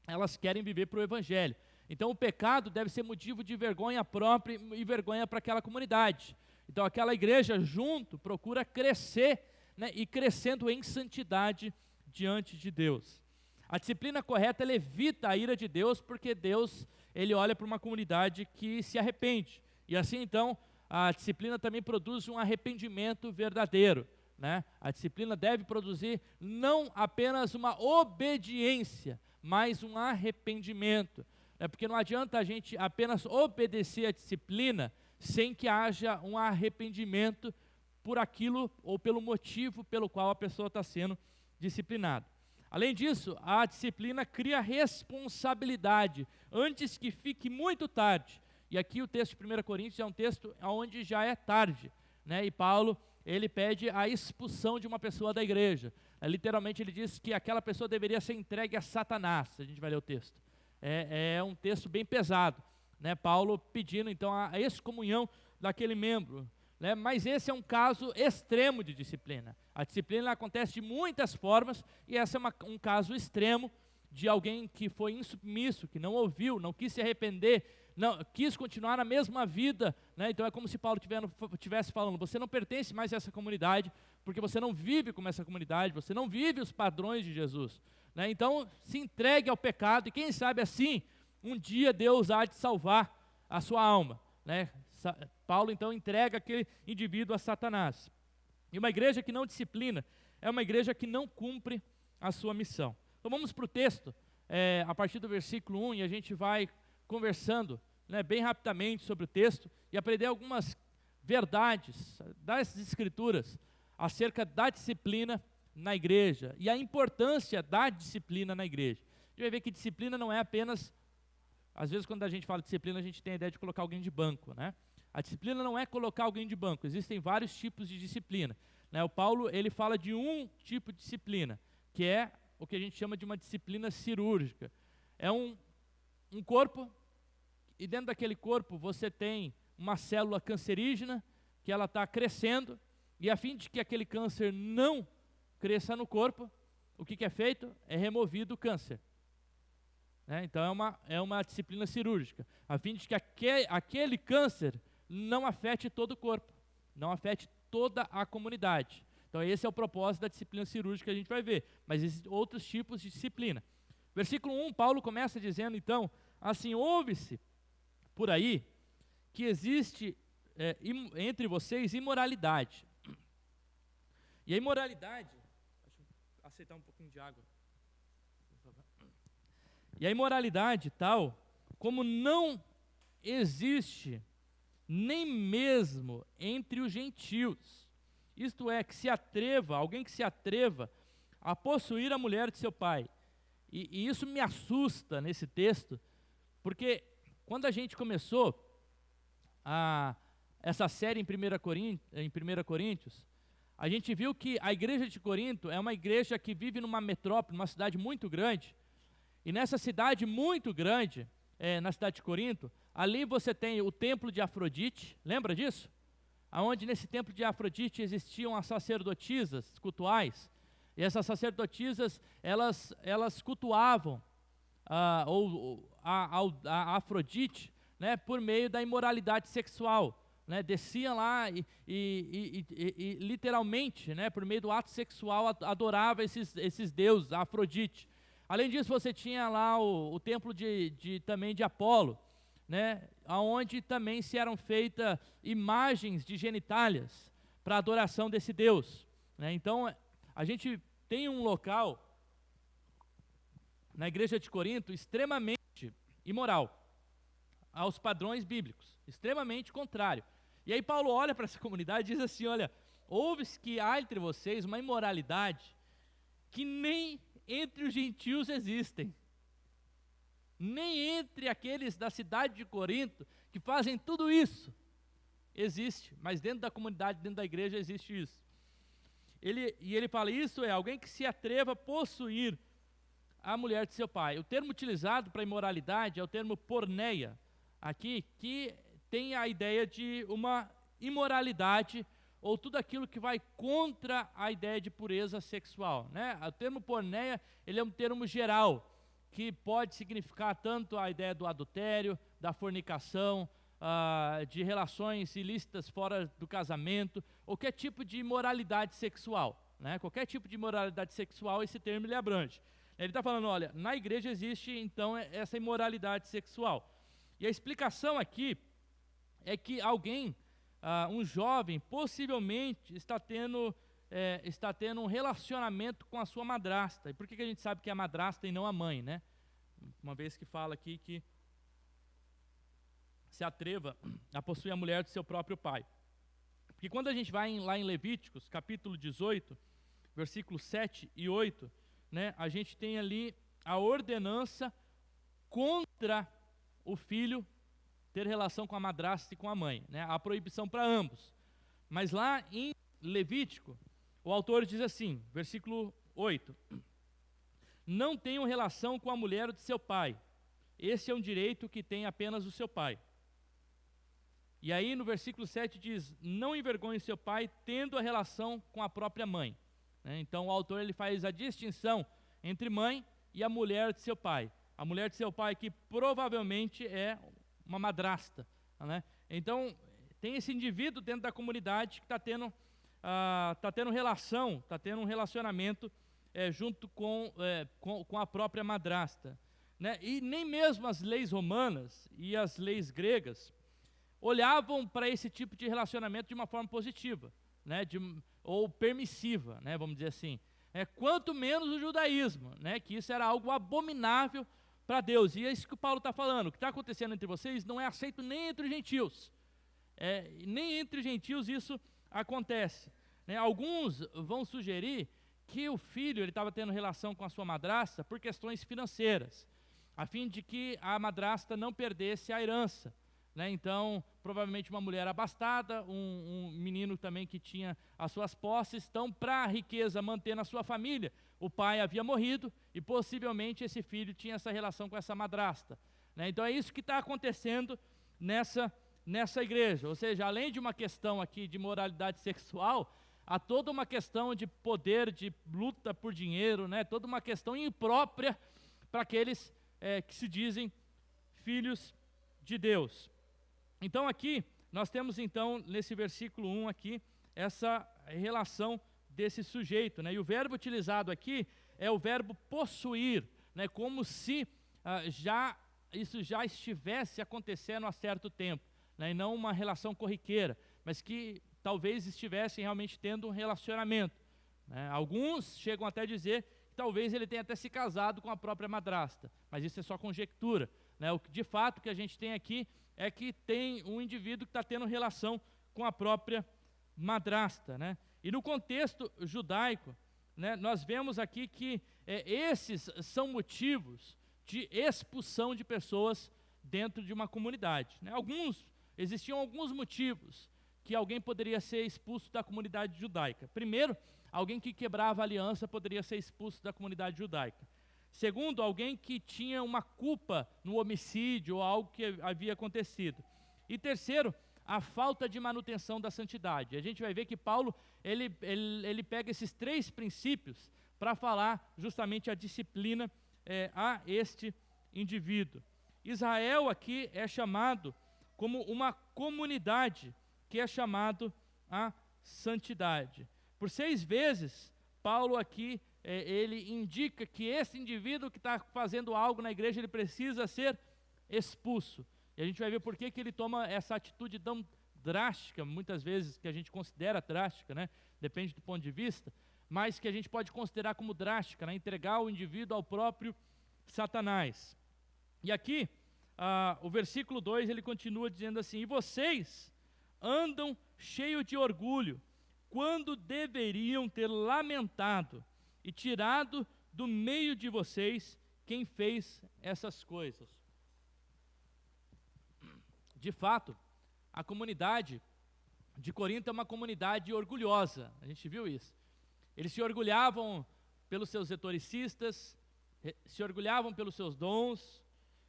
elas querem viver para o evangelho. Então o pecado deve ser motivo de vergonha própria e vergonha para aquela comunidade. Então aquela igreja junto procura crescer, né, e crescendo em santidade diante de Deus. A disciplina correta, ela evita a ira de Deus, porque Deus, ele olha para uma comunidade que se arrepende. E assim então, a disciplina também produz um arrependimento verdadeiro, né? A disciplina deve produzir não apenas uma obediência, mas um arrependimento. Porque não adianta a gente apenas obedecer a disciplina sem que haja um arrependimento por aquilo ou pelo motivo pelo qual a pessoa está sendo disciplinada. Além disso, a disciplina cria responsabilidade antes que fique muito tarde. E aqui o texto de 1 Coríntios é um texto onde já é tarde, né? E Paulo, ele pede a expulsão de uma pessoa da igreja. Literalmente ele diz que aquela pessoa deveria ser entregue a Satanás. A gente vai ler o texto. É um texto bem pesado, né? Paulo pedindo então a excomunhão daquele membro, né? Mas esse é um caso extremo de disciplina. A disciplina acontece de muitas formas, e esse é um caso extremo de alguém que foi insubmisso, que não ouviu, não quis se arrepender, não quis continuar na mesma vida, né? Então é como se Paulo estivesse falando: você não pertence mais a essa comunidade, porque você não vive como essa comunidade, você não vive os padrões de Jesus, né? Então se entregue ao pecado, e quem sabe assim, um dia Deus há de salvar a sua alma, né? Paulo então entrega aquele indivíduo a Satanás. E uma igreja que não disciplina é uma igreja que não cumpre a sua missão. Então vamos para o texto, a partir do versículo 1, e a gente vai conversando, né, bem rapidamente sobre o texto e aprender algumas verdades das Escrituras acerca da disciplina na igreja e a importância da disciplina na igreja. A gente vai ver que disciplina não é apenas, às vezes quando a gente fala de disciplina a gente tem a ideia de colocar alguém de banco, né? A disciplina não é colocar alguém de banco, existem vários tipos de disciplina, né? O Paulo, ele fala de um tipo de disciplina, que é o que a gente chama de uma disciplina cirúrgica. É um corpo e dentro daquele corpo você tem uma célula cancerígena, que ela está crescendo, e a fim de que aquele câncer não cresça no corpo, o que é feito? É removido o câncer. Então é uma disciplina cirúrgica, a fim de que aquele câncer não afete todo o corpo, não afete toda a comunidade. Então esse é o propósito da disciplina cirúrgica que a gente vai ver, mas existem outros tipos de disciplina. Versículo 1, Paulo começa dizendo então, assim, ouve-se por aí que existe entre vocês imoralidade. E a imoralidade, deixa eu aceitar um pouquinho de água. E a imoralidade tal, como não existe nem mesmo entre os gentios, isto é, alguém que se atreva a possuir a mulher de seu pai. E isso me assusta nesse texto, porque quando a gente começou essa série em 1 Coríntios, a gente viu que a igreja de Corinto é uma igreja que vive numa metrópole, numa cidade muito grande, e nessa cidade muito grande, na cidade de Corinto, ali você tem o templo de Afrodite, lembra disso? Aonde nesse templo de Afrodite existiam as sacerdotisas cultuais, e essas sacerdotisas, elas cultuavam a Afrodite, né, por meio da imoralidade sexual, né, desciam lá e literalmente, né, por meio do ato sexual, adorava esses deuses, a Afrodite. Além disso, você tinha lá o templo também de Apolo, né, onde também se eram feitas imagens de genitálias para a adoração desse Deus. Né? Então, a gente tem um local na igreja de Corinto extremamente imoral aos padrões bíblicos, extremamente contrário. E aí Paulo olha para essa comunidade e diz assim, olha, ouve-se que há entre vocês uma imoralidade que nem entre os gentios existem, nem entre aqueles da cidade de Corinto que fazem tudo isso existe, mas dentro da comunidade, dentro da igreja existe isso. Ele fala, isso é alguém que se atreva a possuir a mulher de seu pai. O termo utilizado para imoralidade é o termo porneia, aqui, que tem a ideia de uma imoralidade ou tudo aquilo que vai contra a ideia de pureza sexual. Né? O termo porneia, ele é um termo geral, que pode significar tanto a ideia do adultério, da fornicação, de relações ilícitas fora do casamento, qualquer tipo de imoralidade sexual. Né? Qualquer tipo de imoralidade sexual, esse termo ele abrange. Ele está falando, olha, na igreja existe então essa imoralidade sexual. E a explicação aqui é que alguém, um jovem, possivelmente está tendo um relacionamento com a sua madrasta. E por que a gente sabe que é a madrasta e não a mãe, né? Uma vez que fala aqui que se atreva a possuir a mulher do seu próprio pai. Porque quando a gente vai lá em Levíticos, capítulo 18, versículos 7 e 8, né, a gente tem ali a ordenança contra o filho ter relação com a madrasta e com a mãe, né, a proibição para ambos. Mas lá em Levítico, o autor diz assim, versículo 8, não tenham relação com a mulher de seu pai, esse é um direito que tem apenas o seu pai. E aí no versículo 7 diz, não envergonhe seu pai tendo a relação com a própria mãe. Então o autor ele faz a distinção entre mãe e a mulher de seu pai. A mulher de seu pai que provavelmente é uma madrasta. Né? Então tem esse indivíduo dentro da comunidade que está tendo relação, está tendo um relacionamento junto com a própria madrasta. Né? E nem mesmo as leis romanas e as leis gregas olhavam para esse tipo de relacionamento de uma forma positiva, né? Ou permissiva, né? Vamos dizer assim. Quanto menos o judaísmo, né? Que isso era algo abominável para Deus. E é isso que o Paulo está falando. O que está acontecendo entre vocês não é aceito nem entre os gentios. Nem entre os gentios isso acontece. Né? Alguns vão sugerir que o filho estava tendo relação com a sua madrasta por questões financeiras, a fim de que a madrasta não perdesse a herança. Né? Então, provavelmente uma mulher abastada, um menino também que tinha as suas posses, então para a riqueza manter na sua família, o pai havia morrido e possivelmente esse filho tinha essa relação com essa madrasta. né? Então é isso que está acontecendo nessa igreja, ou seja, além de uma questão aqui de moralidade sexual, há toda uma questão de poder, de luta por dinheiro, né? Toda uma questão imprópria para aqueles que se dizem filhos de Deus. Então aqui, nós temos então, nesse versículo 1 aqui, essa relação desse sujeito, né? E o verbo utilizado aqui é o verbo possuir, né? Como se isso já estivesse acontecendo há certo tempo, né? E não uma relação corriqueira, mas que talvez estivessem realmente tendo um relacionamento, né? Alguns chegam até a dizer que talvez ele tenha até se casado com a própria madrasta, mas isso é só conjectura, né? De fato, o que a gente tem aqui é que tem um indivíduo que está tendo relação com a própria madrasta, né? E no contexto judaico, né, nós vemos aqui que esses são motivos de expulsão de pessoas dentro de uma comunidade, né? Existiam alguns motivos que alguém poderia ser expulso da comunidade judaica. Primeiro, alguém que quebrava a aliança poderia ser expulso da comunidade judaica. Segundo, alguém que tinha uma culpa no homicídio ou algo que havia acontecido. E terceiro, a falta de manutenção da santidade. A gente vai ver que Paulo, ele pega esses 3 princípios para falar justamente a disciplina a este indivíduo. Israel aqui é chamado como uma comunidade que é chamado a santidade. Por 6 vezes, Paulo aqui, ele indica que esse indivíduo que está fazendo algo na igreja, ele precisa ser expulso. E a gente vai ver por que ele toma essa atitude tão drástica, muitas vezes que a gente considera drástica, né? Depende do ponto de vista, mas que a gente pode considerar como drástica, né? Entregar o indivíduo ao próprio Satanás. E aqui, o versículo 2, ele continua dizendo assim: e vocês andam cheios de orgulho, quando deveriam ter lamentado e tirado do meio de vocês quem fez essas coisas. De fato, a comunidade de Corinto é uma comunidade orgulhosa, a gente viu isso. Eles se orgulhavam pelos seus retoricistas, se orgulhavam pelos seus dons,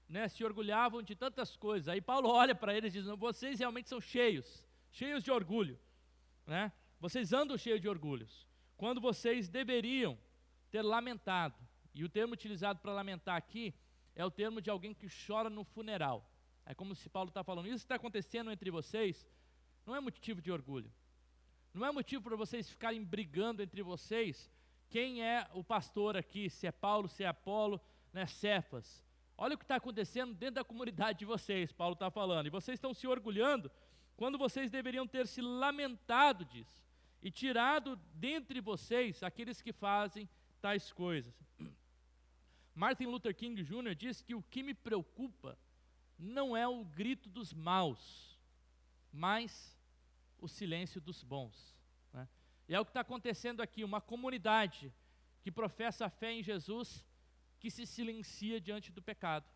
né, se orgulhavam de tantas coisas. Aí Paulo olha para eles e diz: vocês realmente são cheios de orgulho, né? Vocês andam cheios de orgulhos, quando vocês deveriam ter lamentado. E o termo utilizado para lamentar aqui é o termo de alguém que chora no funeral. É como se Paulo está falando: isso que está acontecendo entre vocês não é motivo de orgulho, não é motivo para vocês ficarem brigando entre vocês, quem é o pastor aqui, se é Paulo, se é Apolo, né, Cefas. Olha o que está acontecendo dentro da comunidade de vocês, Paulo está falando, e vocês estão se orgulhando, quando vocês deveriam ter se lamentado disso, e tirado dentre vocês aqueles que fazem tais coisas. Martin Luther King Jr. diz que o que me preocupa não é o grito dos maus, mas o silêncio dos bons, né? E é o que está acontecendo aqui, uma comunidade que professa a fé em Jesus, que se silencia diante do pecado,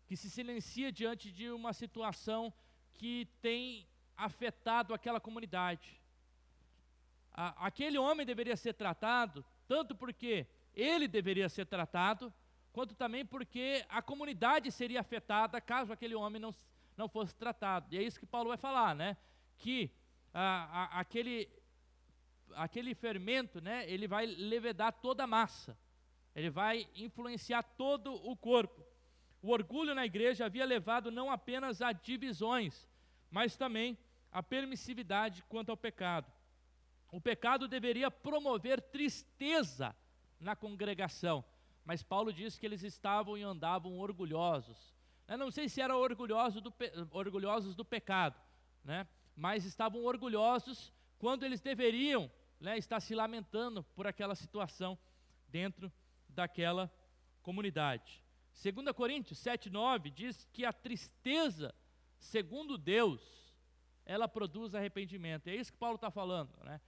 que se silencia diante de uma situação que tem afetado aquela comunidade. Aquele homem deveria ser tratado, tanto porque ele deveria ser tratado, quanto também porque a comunidade seria afetada caso aquele homem não fosse tratado. E é isso que Paulo vai falar, né? Que aquele fermento, né, ele vai levedar toda a massa, ele vai influenciar todo o corpo. O orgulho na igreja havia levado não apenas a divisões, mas também a permissividade quanto ao pecado. O pecado deveria promover tristeza na congregação, mas Paulo diz que eles estavam e andavam orgulhosos. Eu não sei se eram orgulhosos do pecado, né? Mas estavam orgulhosos quando eles deveriam, né, estar se lamentando por aquela situação dentro daquela comunidade. 2 Coríntios 7:9 diz que a tristeza, segundo Deus, ela produz arrependimento. É isso que Paulo está falando, né?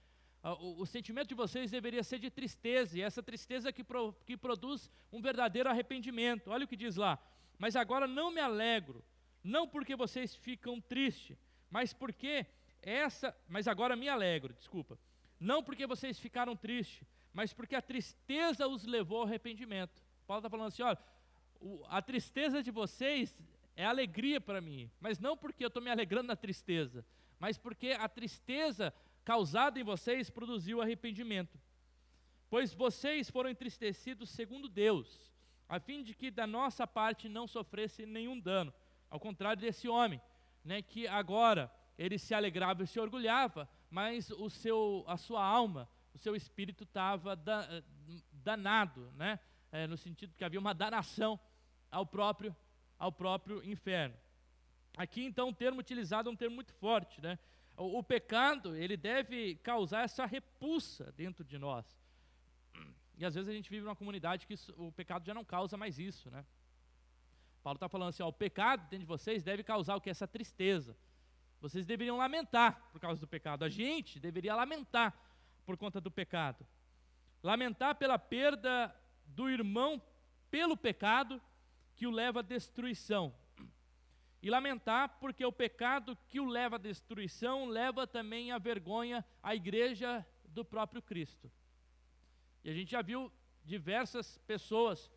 O sentimento de vocês deveria ser de tristeza, e essa tristeza que produz um verdadeiro arrependimento. Olha o que diz lá: mas agora não me alegro, não porque vocês ficam tristes, mas agora me alegro, não porque vocês ficaram tristes, mas porque a tristeza os levou ao arrependimento. Paulo está falando assim: olha, a tristeza de vocês é alegria para mim, mas não porque eu estou me alegrando na tristeza, mas porque a tristeza causada em vocês produziu arrependimento. Pois vocês foram entristecidos segundo Deus, a fim de que da nossa parte não sofresse nenhum dano, ao contrário desse homem, né, que agora ele se alegrava e se orgulhava, mas a sua alma, o seu espírito estava danado, né, no sentido que havia uma danação ao próprio inferno. Aqui então o termo utilizado é um termo muito forte, né? O pecado, ele deve causar essa repulsa dentro de nós. E às vezes a gente vive numa comunidade que o pecado já não causa mais isso, né? Paulo está falando assim, ó, o pecado dentro de vocês deve causar o que? Essa tristeza. Vocês deveriam lamentar por causa do pecado. A gente deveria lamentar por conta do pecado. Lamentar pela perda do irmão pelo pecado que o leva à destruição. E lamentar porque o pecado que o leva à destruição leva também à vergonha a igreja do próprio Cristo. E a gente já viu diversas pessoas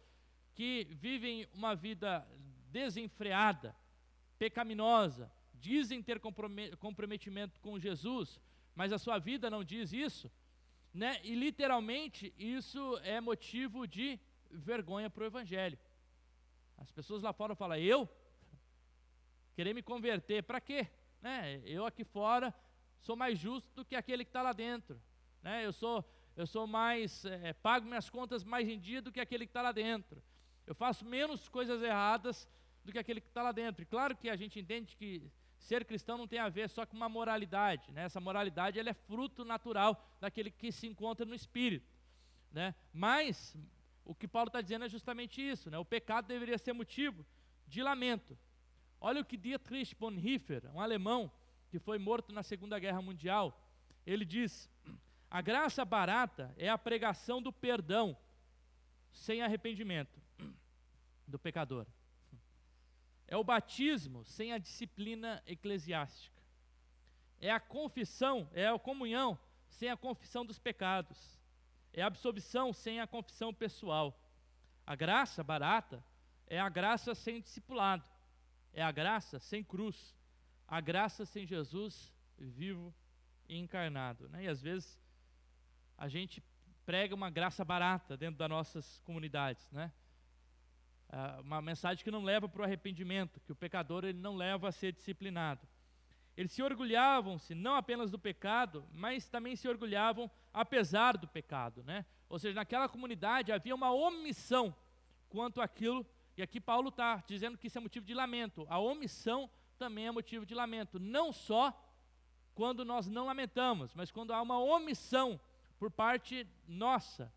que vivem uma vida desenfreada, pecaminosa, dizem ter comprometimento com Jesus, mas a sua vida não diz isso, né? E literalmente isso é motivo de vergonha para o Evangelho. As pessoas lá fora falam, eu querer me converter, para quê? Né? Eu aqui fora sou mais justo do que aquele que está lá dentro, né? Eu sou mais, pago minhas contas mais em dia do que aquele que está lá dentro. Eu faço menos coisas erradas do que aquele que está lá dentro. E claro que a gente entende que ser cristão não tem a ver só com uma moralidade, né? Essa moralidade ela é fruto natural daquele que se encontra no Espírito, né? Mas o que Paulo está dizendo é justamente isso, né? O pecado deveria ser motivo de lamento. Olha o que Dietrich Bonhoeffer, um alemão que foi morto na Segunda Guerra Mundial, ele diz: a graça barata é a pregação do perdão sem arrependimento do pecador. É o batismo sem a disciplina eclesiástica. É a confissão, é a comunhão sem a confissão dos pecados. É a absolvição sem a confissão pessoal. A graça barata é a graça sem discipulado. É a graça sem cruz. A graça sem Jesus vivo e encarnado, né? E às vezes a gente prega uma graça barata dentro das nossas comunidades, né? Uma mensagem que não leva para o arrependimento, que o pecador ele não leva a ser disciplinado. Eles se orgulhavam-se não apenas do pecado, mas também se orgulhavam apesar do pecado, né? Ou seja, naquela comunidade havia uma omissão quanto àquilo, e aqui Paulo está dizendo que isso é motivo de lamento. A omissão também é motivo de lamento, não só quando nós não lamentamos, mas quando há uma omissão por parte nossa,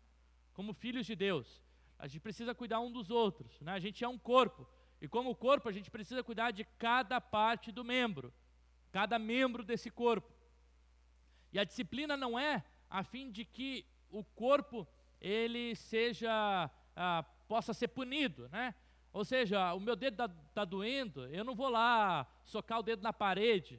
como filhos de Deus. A gente precisa cuidar um dos outros, né? A gente é um corpo, e como corpo a gente precisa cuidar de cada parte do membro, cada membro desse corpo. E a disciplina não é a fim de que o corpo ele possa ser punido, né? Ou seja, o meu dedo está doendo, eu não vou lá socar o dedo na parede,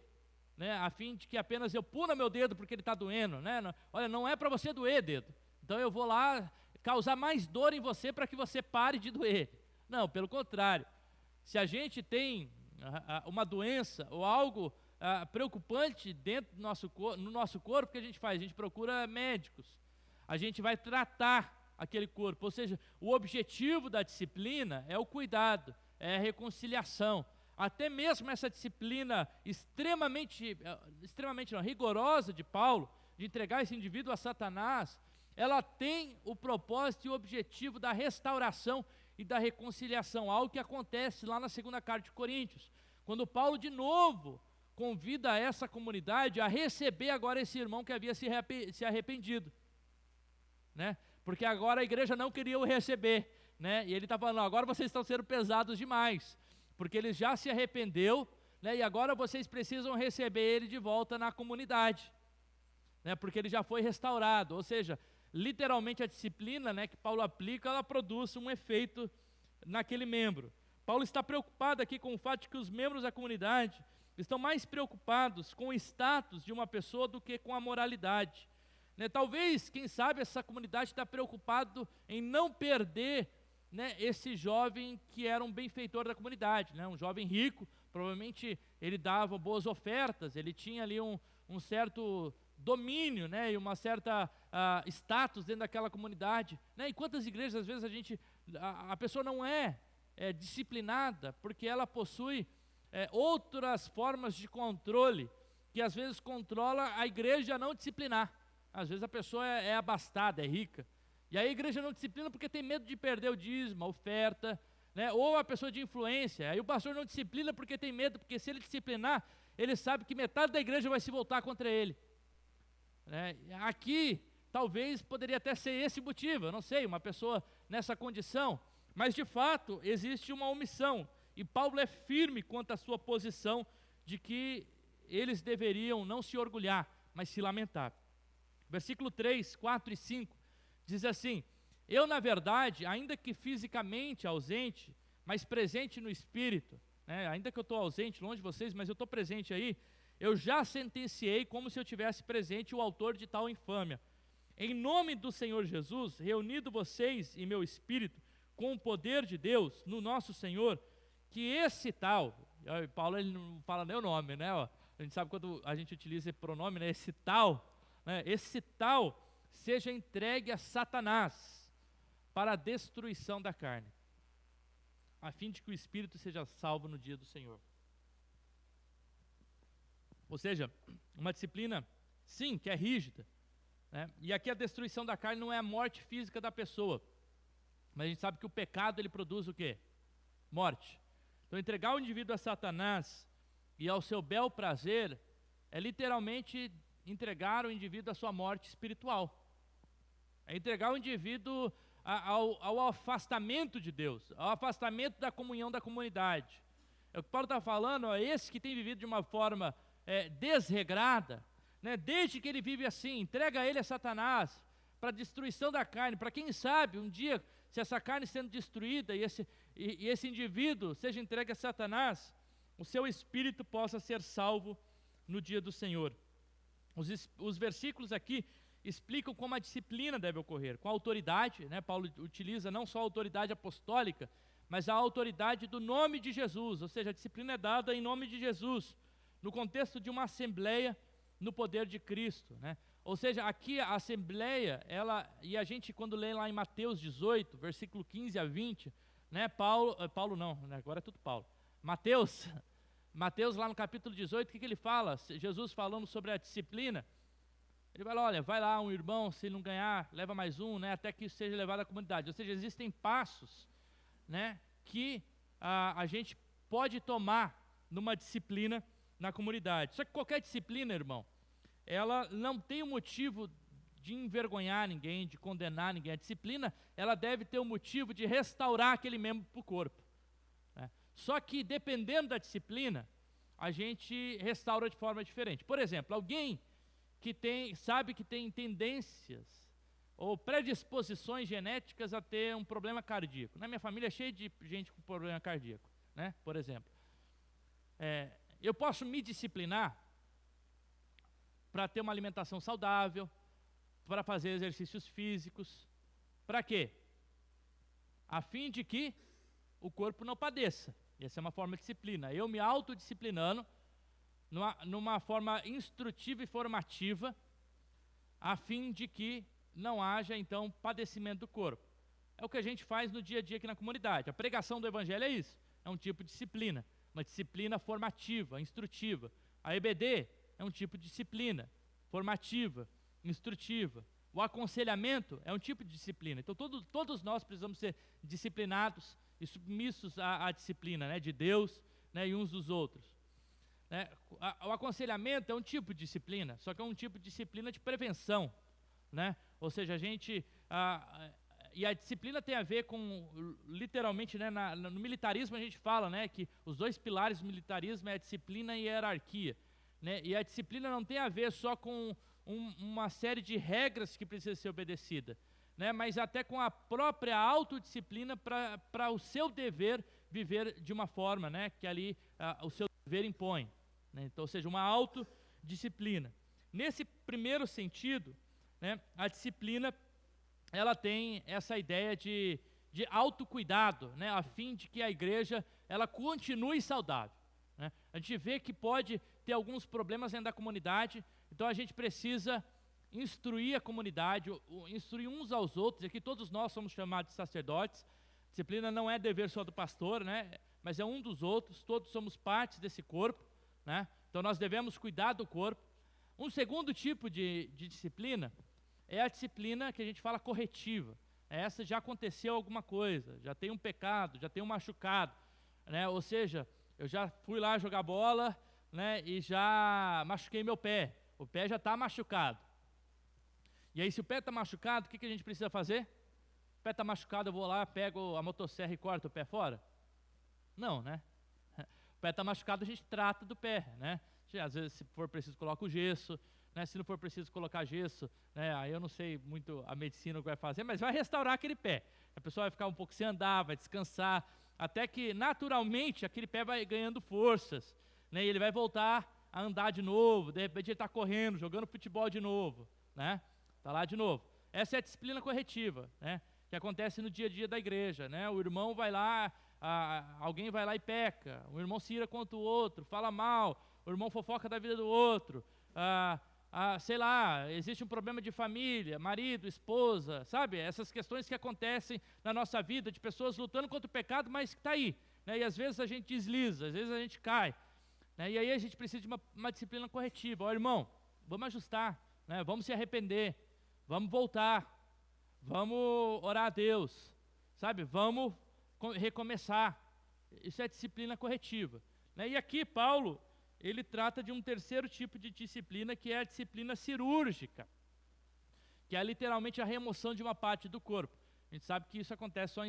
né? A fim de que apenas eu puna meu dedo porque ele está doendo, né? Olha, não é para você doer dedo, então eu vou lá causar mais dor em você para que você pare de doer. Não, pelo contrário. Se a gente tem uma doença ou algo preocupante dentro do no nosso corpo, o que a gente faz? A gente procura médicos. A gente vai tratar aquele corpo. Ou seja, o objetivo da disciplina é o cuidado, é a reconciliação. Até mesmo essa disciplina extremamente rigorosa de Paulo, de entregar esse indivíduo a Satanás, ela tem o propósito e o objetivo da restauração e da reconciliação, algo que acontece lá na segunda carta de Coríntios, quando Paulo de novo convida essa comunidade a receber agora esse irmão que havia se arrependido, né? Porque agora a igreja não queria o receber, né? E ele está falando, agora vocês estão sendo pesados demais, porque ele já se arrependeu, né? E agora vocês precisam receber ele de volta na comunidade, né? Porque ele já foi restaurado. Ou seja, literalmente a disciplina, né, que Paulo aplica, ela produz um efeito naquele membro. Paulo está preocupado aqui com o fato de que os membros da comunidade estão mais preocupados com o status de uma pessoa do que com a moralidade, né? Talvez, quem sabe, essa comunidade está preocupado em não perder né, esse jovem que era um benfeitor da comunidade, né, um jovem rico, provavelmente ele dava boas ofertas, ele tinha ali um certo domínio, né, e uma certa status dentro daquela comunidade, né, e quantas igrejas às vezes a pessoa não é disciplinada porque ela possui outras formas de controle que às vezes controla a igreja a não disciplinar. Às vezes a pessoa é abastada, é rica, e aí a igreja não disciplina porque tem medo de perder o dízimo, a oferta, né, ou a pessoa de influência, aí o pastor não disciplina porque tem medo, porque se ele disciplinar, ele sabe que metade da igreja vai se voltar contra ele. Aqui, talvez poderia até ser esse motivo, eu não sei, uma pessoa nessa condição, mas de fato existe uma omissão, e Paulo é firme quanto à sua posição de que eles deveriam não se orgulhar, mas se lamentar. Versículo 3, 4 e 5, diz assim: eu, na verdade, ainda que fisicamente ausente, mas presente no espírito, né, ainda que eu estou ausente, longe de vocês, mas eu estou presente aí, eu já sentenciei como se eu tivesse presente o autor de tal infâmia. Em nome do Senhor Jesus, reunido vocês e meu espírito, com o poder de Deus, no nosso Senhor, que esse tal, Paulo ele não fala nem o nome, né? Ó, a gente sabe quando a gente utiliza esse pronome, né? Esse tal, seja entregue a Satanás para a destruição da carne, a fim de que o espírito seja salvo no dia do Senhor. Ou seja, uma disciplina, sim, que é rígida, né? E aqui a destruição da carne não é a morte física da pessoa, mas a gente sabe que o pecado ele produz o quê? Morte. Então entregar o indivíduo a Satanás e ao seu bel prazer é literalmente entregar o indivíduo à sua morte espiritual. É entregar o indivíduo ao afastamento de Deus, ao afastamento da comunhão da comunidade. É o que Paulo está falando, ó, esse que tem vivido de uma forma desregrada, né, desde que ele vive assim, entrega ele a Satanás para a destruição da carne, para quem sabe um dia, se essa carne sendo destruída e esse indivíduo seja entregue a Satanás, o seu espírito possa ser salvo no dia do Senhor. Os versículos aqui explicam como a disciplina deve ocorrer, com a autoridade, né? Paulo utiliza não só a autoridade apostólica, mas a autoridade do nome de Jesus, ou seja, a disciplina é dada em nome de Jesus, no contexto de uma assembleia no poder de Cristo, né? Ou seja, aqui a assembleia, e a gente quando lê lá em Mateus 18, versículo 15 a 20, né? Paulo não, né? Agora é tudo Paulo. Mateus lá no capítulo 18, o que ele fala? Jesus falando sobre a disciplina, ele fala, olha, vai lá um irmão, se não ganhar, leva mais um, né? Até que isso seja levado à comunidade. Ou seja, existem passos, né? Que a gente pode tomar numa disciplina na comunidade. Só que qualquer disciplina, irmão, ela não tem o motivo de envergonhar ninguém, de condenar ninguém. A disciplina, ela deve ter o motivo de restaurar aquele membro para o corpo, né? Só que, dependendo da disciplina, a gente restaura de forma diferente. Por exemplo, alguém que sabe que tem tendências ou predisposições genéticas a ter um problema cardíaco. Na minha família é cheio de gente com problema cardíaco, né? Por exemplo. Eu posso me disciplinar para ter uma alimentação saudável, para fazer exercícios físicos. Para quê? A fim de que o corpo não padeça. Essa é uma forma de disciplina. Eu me autodisciplinando numa forma instrutiva e formativa, a fim de que não haja, então, padecimento do corpo. É o que a gente faz no dia a dia aqui na comunidade. A pregação do Evangelho é isso. É um tipo de disciplina. Uma disciplina formativa, instrutiva. A EBD é um tipo de disciplina formativa, instrutiva. O aconselhamento é um tipo de disciplina. Então, todos nós precisamos ser disciplinados e submissos à disciplina, né, de Deus, né, e uns dos outros. Né? O aconselhamento é um tipo de disciplina, só que é um tipo de disciplina de prevenção, né? Ou seja, e a disciplina tem a ver com, literalmente, né, no militarismo a gente fala, né, que os dois pilares do militarismo é a disciplina e a hierarquia, né? E a disciplina não tem a ver só com uma série de regras que precisa ser obedecida, né, mas até com a própria autodisciplina para o seu dever viver de uma forma, né, que ali o seu dever impõe, né? Então, ou seja, uma autodisciplina. Nesse primeiro sentido, né, a disciplina ela tem essa ideia de de autocuidado, né, a fim de que a igreja ela continue saudável, né? A gente vê que pode ter alguns problemas dentro da comunidade, então a gente precisa instruir a comunidade, instruir uns aos outros. Aqui todos nós somos chamados de sacerdotes. Disciplina não é dever só do pastor, né, mas é um dos outros, todos somos partes desse corpo, né? Então nós devemos cuidar do corpo. Um segundo tipo de disciplina é a disciplina que a gente fala corretiva. Essa já aconteceu alguma coisa, já tem um pecado, já tem um machucado, né? Ou seja, eu já fui lá jogar bola, né, e já machuquei meu pé, o pé já está machucado. E aí se o pé está machucado, o que a gente precisa fazer? O pé está machucado, eu vou lá, pego a motosserra e corto o pé fora? Não, né? O pé está machucado, a gente trata do pé, né? Às vezes, se for preciso, coloca o gesso, né? Se não for preciso colocar gesso, né? Aí eu não sei muito a medicina o que vai fazer, mas vai restaurar aquele pé. A pessoa vai ficar um pouco sem andar, vai descansar, até que naturalmente aquele pé vai ganhando forças, né? E ele vai voltar a andar de novo, de repente ele está correndo, jogando futebol de novo, né? Está lá de novo. Essa é a disciplina corretiva, né, que acontece no dia a dia da igreja, né? O irmão vai lá, alguém vai lá e peca, o irmão se ira contra o outro, fala mal, o irmão fofoca da vida do outro, sei lá, existe um problema de família, marido, esposa, sabe? Essas questões que acontecem na nossa vida, de pessoas lutando contra o pecado, mas que está aí, né? E às vezes a gente desliza, às vezes a gente cai, né? E aí a gente precisa de uma disciplina corretiva. Ó, irmão, vamos ajustar, né? Vamos se arrepender, vamos voltar, vamos orar a Deus, sabe? Vamos recomeçar. Isso é disciplina corretiva, né? E aqui Paulo, ele trata de um terceiro tipo de disciplina, que é a disciplina cirúrgica, que é literalmente a remoção de uma parte do corpo. A gente sabe que isso acontece só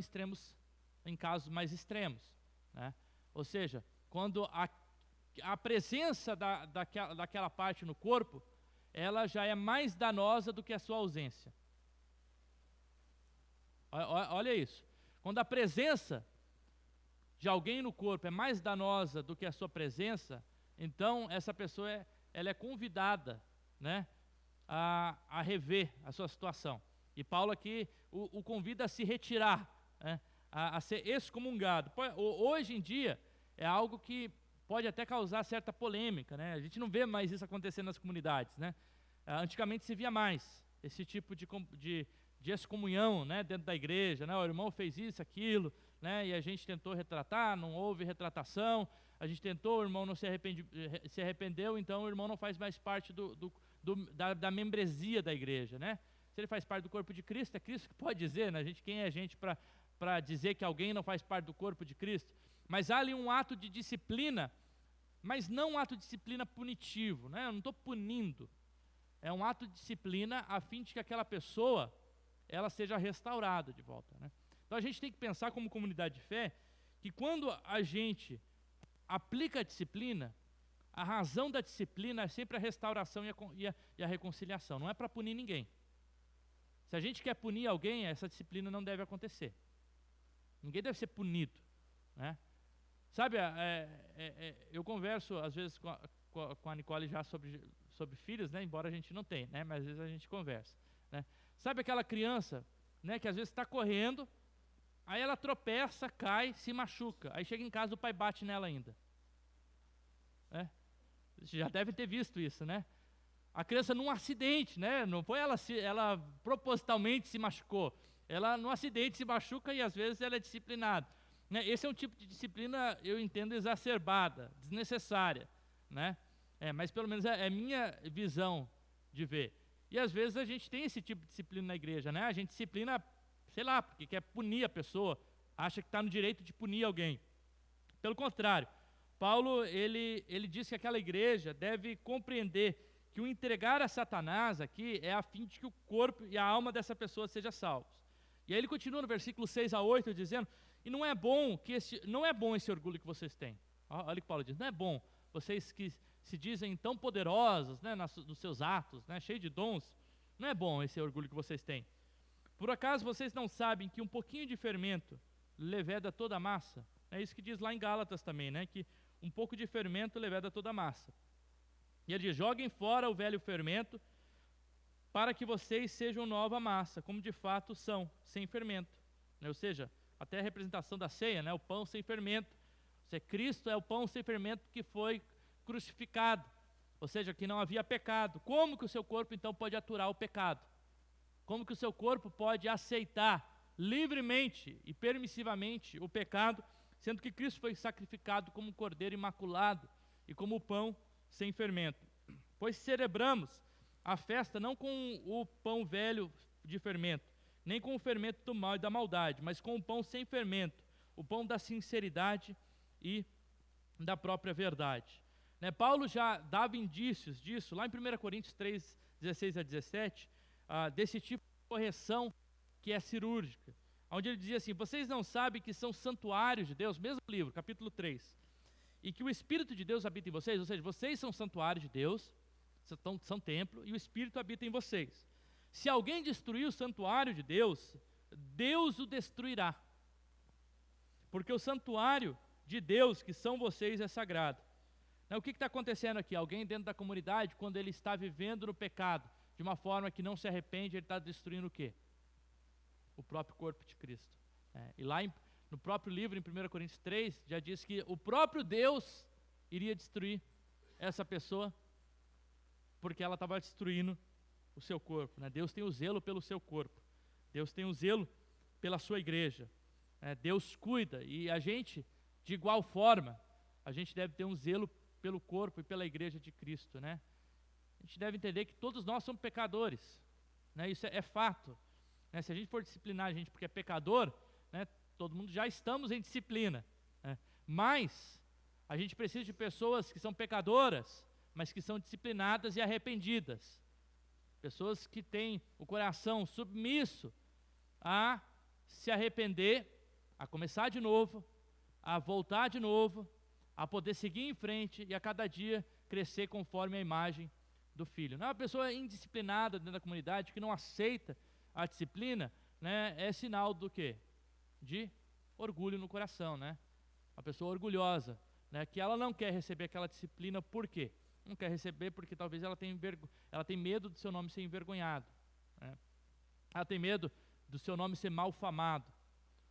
em casos mais extremos, né? Ou seja, quando a presença daquela parte no corpo, ela já é mais danosa do que a sua ausência. Olha isso. Quando a presença de alguém no corpo é mais danosa do que a sua presença, então essa pessoa ela é convidada, né, a rever a sua situação. E Paulo aqui o convida a se retirar, né, a ser excomungado. Hoje em dia é algo que pode até causar certa polêmica, né? A gente não vê mais isso acontecendo nas comunidades, né? Antigamente se via mais esse tipo de excomunhão, né, dentro da igreja, né? O irmão fez isso, aquilo, né? E a gente tentou retratar, não houve retratação. A gente tentou, o irmão não se arrependeu, então o irmão não faz mais parte da membresia da igreja, né? Se ele faz parte do corpo de Cristo, é Cristo que pode dizer, né? Quem é a gente para dizer que alguém não faz parte do corpo de Cristo? Mas há ali um ato de disciplina, mas não um ato de disciplina punitivo, né? Eu não estou punindo. É um ato de disciplina a fim de que aquela pessoa ela seja restaurada de volta, né? Então a gente tem que pensar como comunidade de fé que quando a gente aplica a disciplina, a razão da disciplina é sempre a restauração e a reconciliação, não é para punir ninguém. Se a gente quer punir alguém, essa disciplina não deve acontecer. Ninguém deve ser punido, né? Sabe, eu converso às vezes com a Nicole já sobre filhos, né? Embora a gente não tenha, né? Mas às vezes a gente conversa, né? Sabe aquela criança, né, que às vezes está correndo, aí ela tropeça, cai, se machuca, aí chega em casa, o pai bate nela ainda, né? Você já deve ter visto isso, né? A criança num acidente, né? Não foi ela propositalmente se machucou, ela num acidente se machuca e às vezes ela é disciplinada, né? Esse é um tipo de disciplina, eu entendo, exacerbada, desnecessária, né? Mas pelo menos é minha visão de ver. E às vezes a gente tem esse tipo de disciplina na igreja, né? A gente disciplina, sei lá, porque quer punir a pessoa, acha que está no direito de punir alguém. Pelo contrário, Paulo, ele diz que aquela igreja deve compreender que o entregar a Satanás aqui é a fim de que o corpo e a alma dessa pessoa sejam salvos. E aí ele continua no versículo 6 a 8, dizendo, e não é bom esse orgulho que vocês têm. Olha o que Paulo diz, não é bom vocês que se dizem tão poderosos, né, nos seus atos, né, cheios de dons, não é bom esse orgulho que vocês têm. Por acaso vocês não sabem que um pouquinho de fermento leveda toda a massa? É isso que diz lá em Gálatas também, né, que um pouco de fermento leveda toda a massa. E ele diz, joguem fora o velho fermento, para que vocês sejam nova massa, como de fato são, sem fermento. né? Ou seja, até a representação da ceia, né? O pão sem fermento. Cristo é o pão sem fermento que foi crucificado, ou seja, que não havia pecado. Como que o seu corpo então pode aturar o pecado? Como que o seu corpo pode aceitar livremente e permissivamente o pecado, sendo que Cristo foi sacrificado como um cordeiro imaculado e como o pão sem fermento? Pois celebramos a festa não com o pão velho de fermento, nem com o fermento do mal e da maldade, mas com o pão sem fermento, o pão da sinceridade e da própria verdade. Né? Paulo já dava indícios disso, lá em 1 Coríntios 3, 16 a 17, desse tipo de correção que é cirúrgica, onde ele dizia assim: vocês não sabem que são santuários de Deus, mesmo livro, capítulo 3, e que o Espírito de Deus habita em vocês, ou seja, vocês são santuário de Deus, são templo, e o Espírito habita em vocês. Se alguém destruir o santuário de Deus, Deus o destruirá, porque o santuário de Deus, que são vocês, é sagrado. Então, o que está acontecendo aqui? Alguém dentro da comunidade, quando ele está vivendo no pecado, de uma forma que não se arrepende, ele está destruindo o quê? O próprio corpo de Cristo. E lá no próprio livro, em 1 Coríntios 3, já diz que o próprio Deus iria destruir essa pessoa, porque ela estava destruindo o seu corpo. Né? Deus tem o zelo pelo seu corpo. Deus tem o zelo pela sua igreja. Deus cuida, e a gente, de igual forma, a gente deve ter um zelo pelo corpo e pela igreja de Cristo, né? A gente deve entender que todos nós somos pecadores, né? Isso é fato, né? Se a gente for disciplinar a gente porque é pecador, né? Todo mundo já estamos em disciplina, né? Mas a gente precisa de pessoas que são pecadoras, mas que são disciplinadas e arrependidas, pessoas que têm o coração submisso a se arrepender, a começar de novo, a voltar de novo, a poder seguir em frente e a cada dia crescer conforme a imagem do Filho. Não é uma pessoa indisciplinada dentro da comunidade que não aceita a disciplina, né? É sinal do quê? De orgulho no coração, né? Uma pessoa orgulhosa, né? Que ela não quer receber aquela disciplina. Por quê? Não quer receber porque talvez ela tem medo do seu nome ser envergonhado, né? Ela tem medo do seu nome ser malfamado,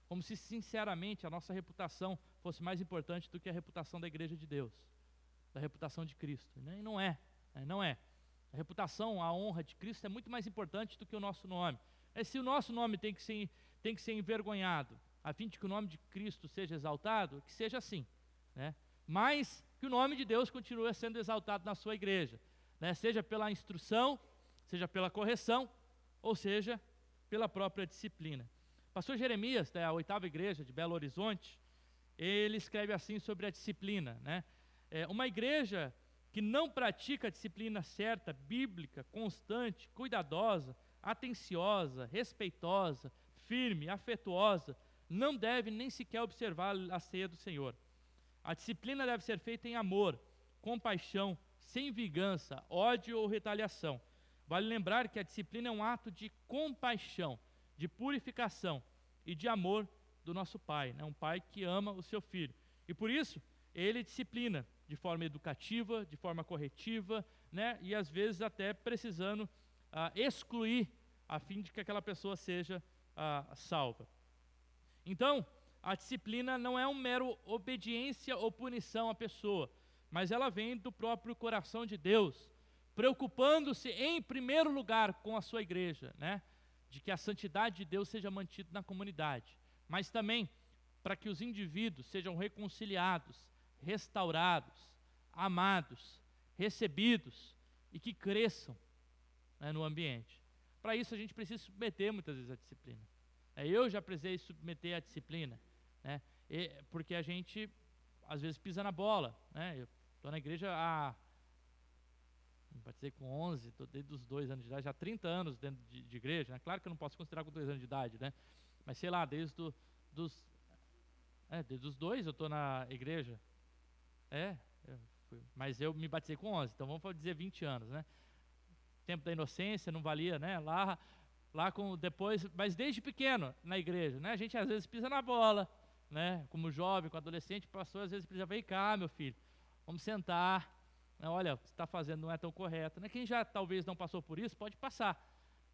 como se sinceramente a nossa reputação fosse mais importante do que a reputação da igreja de Deus, da reputação de Cristo. E não é, não é. A reputação, a honra de Cristo é muito mais importante do que o nosso nome. Se o nosso nome tem que ser envergonhado, a fim de que o nome de Cristo seja exaltado, que seja assim, né? Mas que o nome de Deus continue sendo exaltado na sua igreja, né? Seja pela instrução, seja pela correção, ou seja, pela própria disciplina. Pastor Jeremias, da 8ª igreja de Belo Horizonte, ele escreve assim sobre a disciplina, né? Uma igreja que não pratica a disciplina certa, bíblica, constante, cuidadosa, atenciosa, respeitosa, firme, afetuosa, não deve nem sequer observar a ceia do Senhor. A disciplina deve ser feita em amor, compaixão, sem vingança, ódio ou retaliação. Vale lembrar que a disciplina é um ato de compaixão, de purificação e de amor do nosso Pai, né? Um Pai que ama o seu Filho. E por isso, Ele disciplina de forma educativa, de forma corretiva, né? E às vezes até precisando excluir, a fim de que aquela pessoa seja salva. Então, a disciplina não é um mero obediência ou punição à pessoa, mas ela vem do próprio coração de Deus, preocupando-se em primeiro lugar com a sua igreja, né? De que a santidade de Deus seja mantida na comunidade, mas também para que os indivíduos sejam reconciliados, restaurados, amados, recebidos e que cresçam, né, no ambiente. Para isso a gente precisa submeter muitas vezes a disciplina. Eu já precisei submeter a disciplina, né? Porque a gente às vezes pisa na bola, né? Eu estou na igreja não pode dizer com 11, estou desde os 2 anos de idade, já 30 anos dentro de igreja, né? Claro que eu não posso considerar com 2 anos de idade, né? Mas sei lá, desde os 2 eu estou na igreja. Mas eu me batizei com 11, então vamos dizer 20 anos, né? Tempo da inocência, não valia, né? Lá com depois, mas desde pequeno na igreja, né? A gente às vezes pisa na bola, né? Como jovem, com adolescente, pastor às vezes precisa, vem cá, meu filho, vamos sentar. Olha, o que você está fazendo não é tão correto, né? Quem já talvez não passou por isso, pode passar,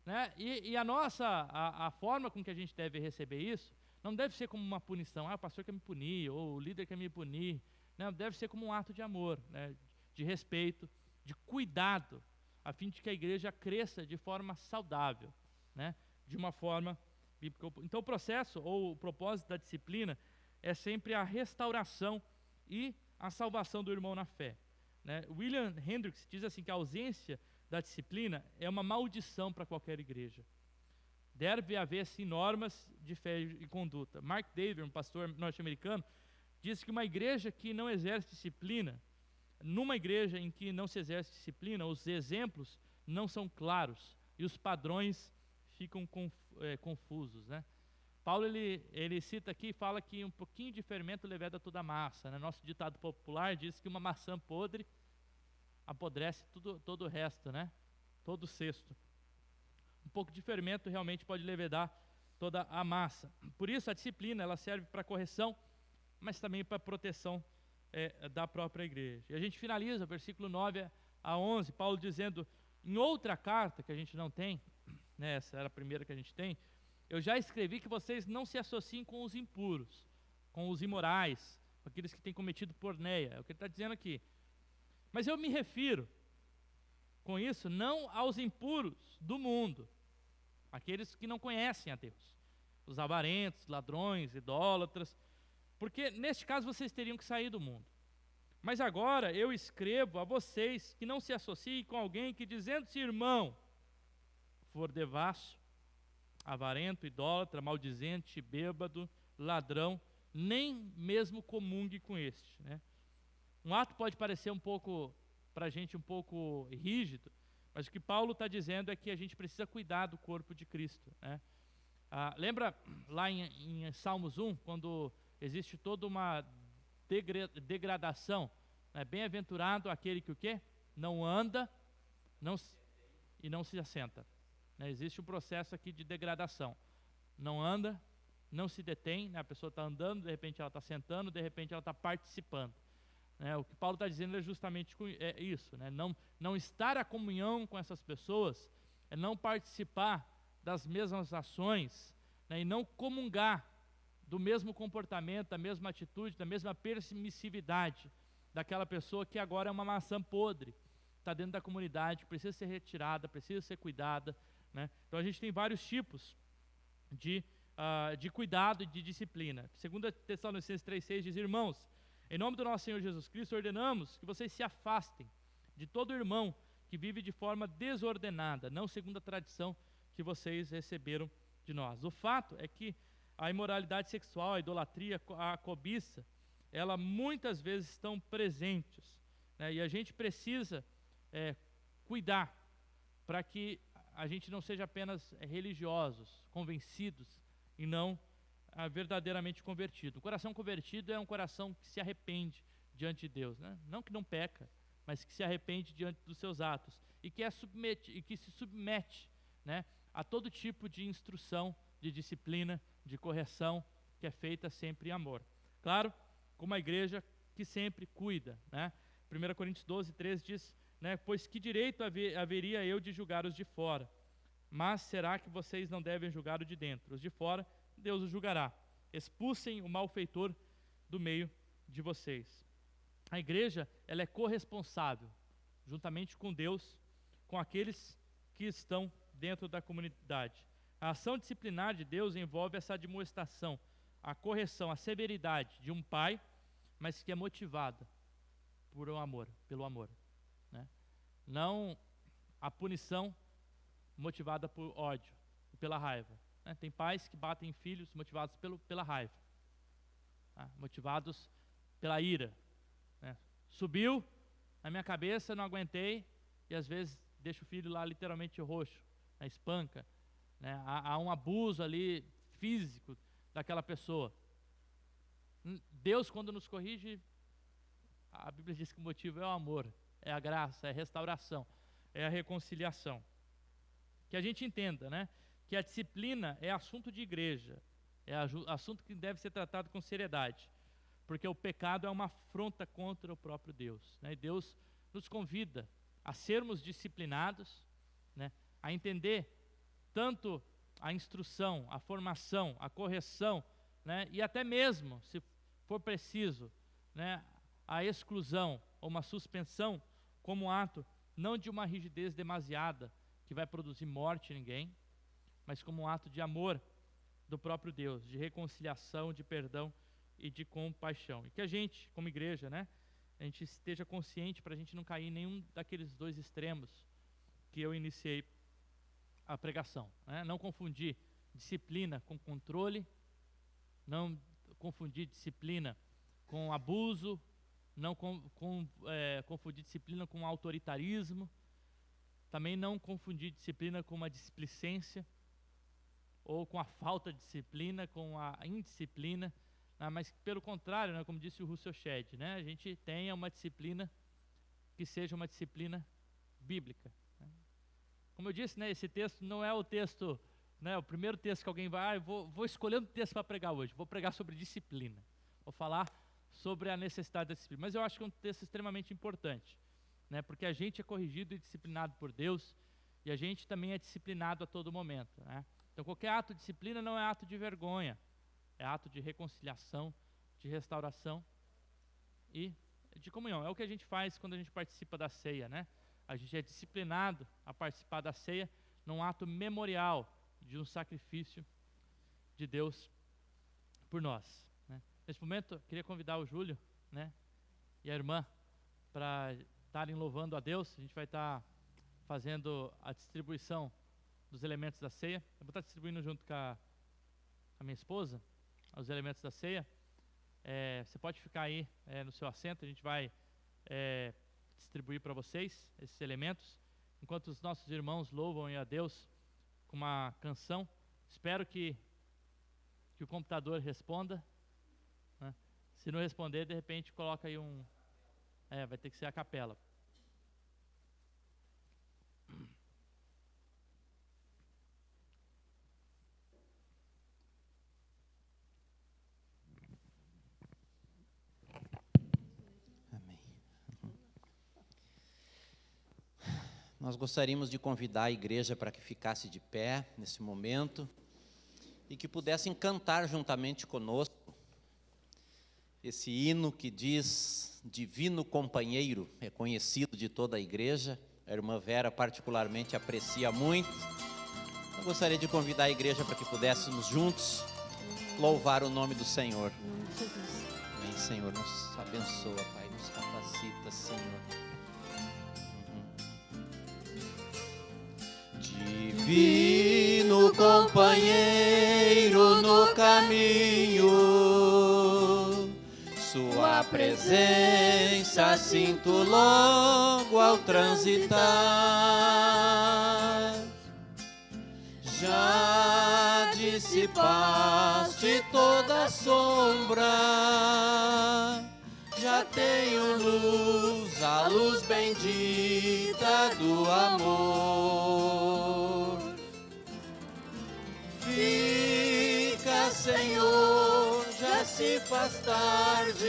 né? E a forma com que a gente deve receber isso Não deve ser como uma punição, o pastor quer me punir, ou o líder quer me punir. Não, deve ser como um ato de amor, né? De respeito, de cuidado, a fim de que a igreja cresça de forma saudável, né? De uma forma bíblica. Então o processo ou o propósito da disciplina é sempre a restauração e a salvação do irmão na fé, né? William Hendricks diz assim que a ausência da disciplina é uma maldição para qualquer igreja. Deve haver sim normas de fé e conduta. Mark Dever, um pastor norte-americano, diz que uma igreja que não exerce disciplina, numa igreja em que não se exerce disciplina, os exemplos não são claros e os padrões ficam confusos, né? Paulo ele cita aqui e fala que um pouquinho de fermento leveda toda a massa, né? Nosso ditado popular diz que uma maçã podre apodrece todo o resto, né? Todo o cesto. Um pouco de fermento realmente pode levedar toda a massa. Por isso a disciplina ela serve para correção, mas também para proteção da própria igreja. E a gente finaliza, versículo 9 a 11, Paulo dizendo, em outra carta que a gente não tem, né, essa era a primeira que a gente tem, eu já escrevi que vocês não se associem com os impuros, com os imorais, com aqueles que têm cometido porneia, é o que ele está dizendo aqui. Mas eu me refiro, com isso, não aos impuros do mundo, aqueles que não conhecem a Deus, os avarentos, ladrões, idólatras, porque neste caso vocês teriam que sair do mundo. Mas agora eu escrevo a vocês que não se associem com alguém que, dizendo-se irmão, for devasso, avarento, idólatra, maldizente, bêbado, ladrão, nem mesmo comungue com este, né? Um ato pode parecer um pouco, para a gente, um pouco rígido, mas o que Paulo está dizendo é que a gente precisa cuidar do corpo de Cristo, né? Lembra lá em Salmos 1, quando existe toda uma degradação, né? Bem-aventurado aquele que o quê? Não anda e não se assenta, né? Existe um processo aqui de degradação. Não anda, não se detém, né? A pessoa está andando, de repente ela está sentando, de repente ela está participando. O que Paulo está dizendo é justamente isso, né? Não estar à comunhão com essas pessoas é não participar das mesmas ações, né? E não comungar do mesmo comportamento, da mesma atitude, da mesma permissividade daquela pessoa que agora é uma maçã podre, está dentro da comunidade, precisa ser retirada, precisa ser cuidada, né? Então a gente tem vários tipos de cuidado e de disciplina. 2 Tessalonicenses 3,6 diz, irmãos, em nome do nosso Senhor Jesus Cristo, ordenamos que vocês se afastem de todo irmão que vive de forma desordenada, não segundo a tradição que vocês receberam de nós. O fato é que a imoralidade sexual, a idolatria, a cobiça, ela muitas vezes estão presentes, né? E a gente precisa cuidar para que a gente não seja apenas religiosos, convencidos, e não verdadeiramente convertido. O coração convertido é um coração que se arrepende diante de Deus, né? Não que não peca, mas que se arrepende diante dos seus atos e que se submete, né, a todo tipo de instrução, de disciplina, de correção, que é feita sempre em amor. Claro, como a igreja que sempre cuida, né? 1 Coríntios 12:13 diz, né, pois que direito haveria eu de julgar os de fora? Mas será que vocês não devem julgar o de dentro? Os de fora Deus os julgará. Expulsem o malfeitor do meio de vocês. A igreja, ela é corresponsável, juntamente com Deus, com aqueles que estão dentro da comunidade. A ação disciplinar de Deus envolve essa admoestação, a correção, a severidade de um pai, mas que é motivada por um amor, pelo amor, né? Não a punição motivada por ódio e pela raiva. Tem pais que batem filhos motivados pela raiva, motivados pela ira, né? Subiu na minha cabeça, não aguentei, e às vezes deixa o filho lá literalmente roxo, né? Espanca, né? Há um abuso ali físico daquela pessoa. Deus, quando nos corrige, a Bíblia diz que o motivo é o amor, é a graça, é a restauração, é a reconciliação. Que a gente entenda, né, que a disciplina é assunto de igreja, é assunto que deve ser tratado com seriedade, porque o pecado é uma afronta contra o próprio Deus, né? E Deus nos convida a sermos disciplinados, né, a entender tanto a instrução, a formação, a correção né, e até mesmo, se for preciso, né, a exclusão ou uma suspensão como ato não de uma rigidez demasiada que vai produzir morte em ninguém, mas como um ato de amor do próprio Deus, de reconciliação, de perdão e de compaixão. E que a gente, como igreja, né, a gente esteja consciente para a gente não cair em nenhum daqueles dois extremos que eu iniciei a pregação, né? Não confundir disciplina com controle, não confundir disciplina com abuso, não confundir disciplina com autoritarismo, também não confundir disciplina com uma displicência, ou com a falta de disciplina, com a indisciplina, mas pelo contrário, né, como disse o Russell Shedd, né, a gente tenha uma disciplina que seja uma disciplina bíblica. Né. Como eu disse, né, esse texto não é o texto, né, o primeiro texto que alguém vai, vou escolher um texto para pregar hoje, vou pregar sobre disciplina, vou falar sobre a necessidade da disciplina, mas eu acho que é um texto extremamente importante, né, porque a gente é corrigido e disciplinado por Deus, e a gente também é disciplinado a todo momento, né. Então qualquer ato de disciplina não é ato de vergonha, é ato de reconciliação, de restauração e de comunhão. É o que a gente faz quando a gente participa da ceia, né? A gente é disciplinado a participar da ceia num ato memorial de um sacrifício de Deus por nós, né? Nesse momento, eu queria convidar o Júlio, né, e a irmã para estarem louvando a Deus. A gente vai estar fazendo a distribuição dos elementos da ceia. Eu vou estar distribuindo junto com a minha esposa os elementos da ceia. Você pode ficar aí no seu assento, a gente vai distribuir para vocês esses elementos, enquanto os nossos irmãos louvam a Deus com uma canção. Espero que o computador responda, né? Se não responder, de repente coloca aí vai ter que ser a capela. Nós gostaríamos de convidar a igreja para que ficasse de pé nesse momento e que pudessem cantar juntamente conosco esse hino que diz Divino Companheiro, é conhecido de toda a igreja, a irmã Vera particularmente aprecia muito. Eu gostaria de convidar a igreja para que pudéssemos juntos louvar o nome do Senhor. Amém, Senhor, nos abençoa, Pai, nos capacita, Senhor. Divino companheiro no caminho, sua presença sinto logo ao transitar. Já dissipaste toda a sombra, já tenho luz, a luz bendita do amor. Fica, Senhor, já se faz tarde.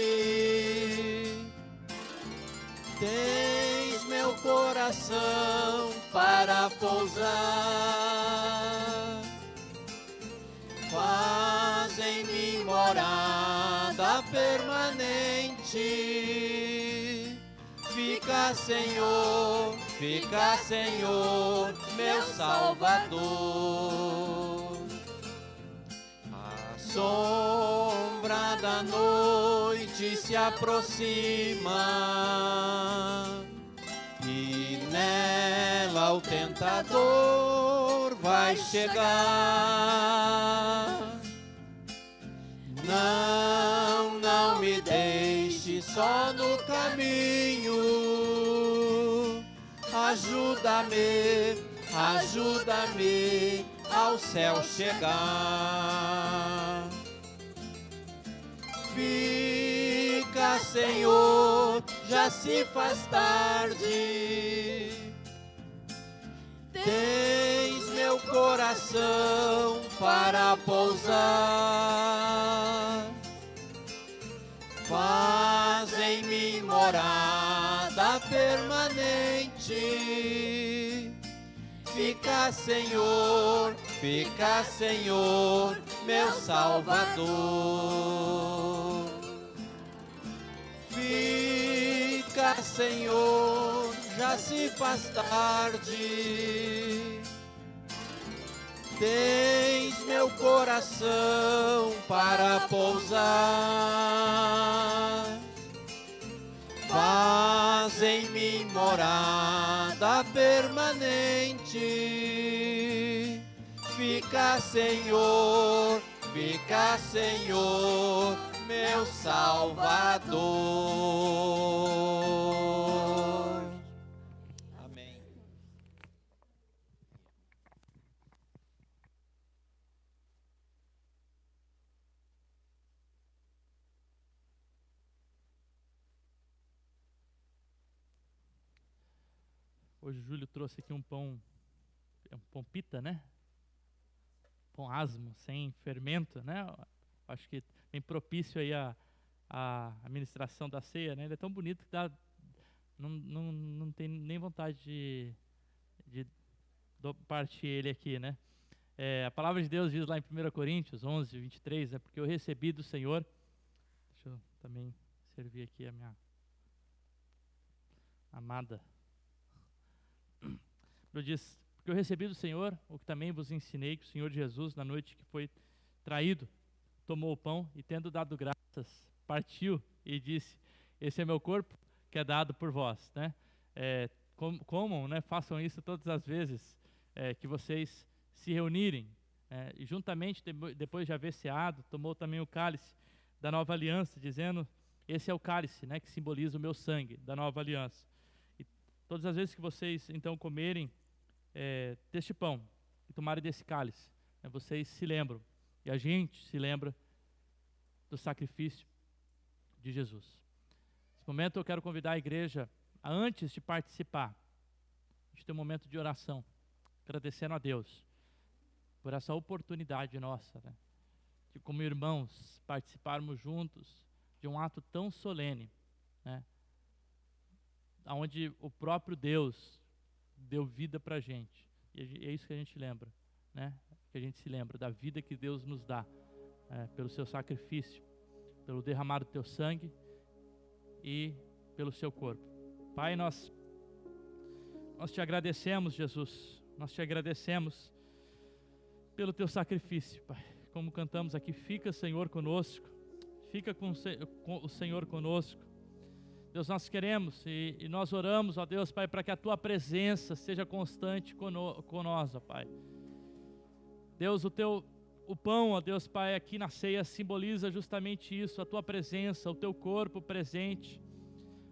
Tens meu coração para pousar. Faz em mim morada permanente. Fica, Senhor, meu Salvador. A sombra da noite se aproxima e nela o tentador vai chegar. Não me deixe só no caminho. Ajuda-me ao céu chegar. Fica, Senhor, já se faz tarde. Tens meu coração para pousar. Faz em mim morada permanente. Fica, Senhor, Fica, Senhor, meu Salvador. Fica, Senhor, já se faz tarde. Tens meu coração para pousar. Faz em mim morada permanente. Fica, Senhor, meu Salvador. Amém. Hoje o Júlio trouxe aqui um pão pita, né? Pão asmo, sem fermento, né? Acho que bem propício aí a administração da ceia, né? Ele é tão bonito que não tem nem vontade de partir ele aqui, né? A palavra de Deus diz lá em 1 Coríntios 11, 23, né? Porque eu recebi do Senhor. Deixa eu também servir aqui a minha amada. Eu disse, porque eu recebi do Senhor o que também vos ensinei, que o Senhor Jesus, na noite que foi traído, tomou o pão e, tendo dado graças, partiu e disse: esse é meu corpo que é dado por vós, né? Comam, né? Façam isso todas as vezes que vocês se reunirem. E juntamente, depois de haver ceado, tomou também o cálice da nova aliança, dizendo: esse é o cálice, né, que simboliza o meu sangue da nova aliança. E todas as vezes que vocês então comerem deste pão e tomarem desse cálice, vocês se lembram, e a gente se lembra do sacrifício de Jesus. Nesse momento eu quero convidar a igreja a, antes de participar, a gente ter um momento de oração, agradecendo a Deus por essa oportunidade nossa, né, de como irmãos participarmos juntos de um ato tão solene, né, onde o próprio Deus deu vida para a gente. E é isso que a gente lembra, né? Que a gente se lembra da vida que Deus nos dá, pelo seu sacrifício, pelo derramar do teu sangue e pelo seu corpo. Pai, nós te agradecemos, Jesus. Nós te agradecemos pelo teu sacrifício, Pai. Como cantamos aqui, fica, Senhor, conosco. Fica com o Senhor conosco. Deus, nós queremos e nós oramos, ó Deus, Pai, para que a Tua presença seja constante conosco, ó Pai. Deus, o pão, ó Deus, Pai, aqui na ceia simboliza justamente isso, a Tua presença, o Teu corpo presente.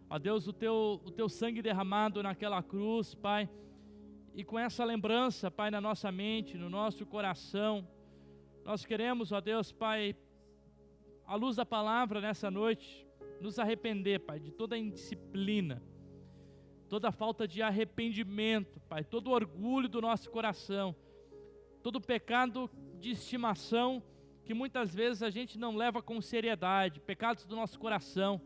Ó Deus, o teu sangue derramado naquela cruz, Pai. E com essa lembrança, Pai, na nossa mente, no nosso coração, nós queremos, ó Deus, Pai, à luz da palavra nessa noite, nos arrepender, Pai, de toda indisciplina, toda falta de arrependimento, Pai, todo orgulho do nosso coração, todo pecado de estimação que muitas vezes a gente não leva com seriedade, pecados do nosso coração,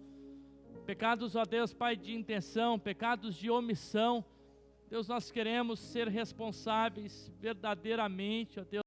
pecados, ó Deus, Pai, de intenção, pecados de omissão. Deus, nós queremos ser responsáveis verdadeiramente, ó Deus,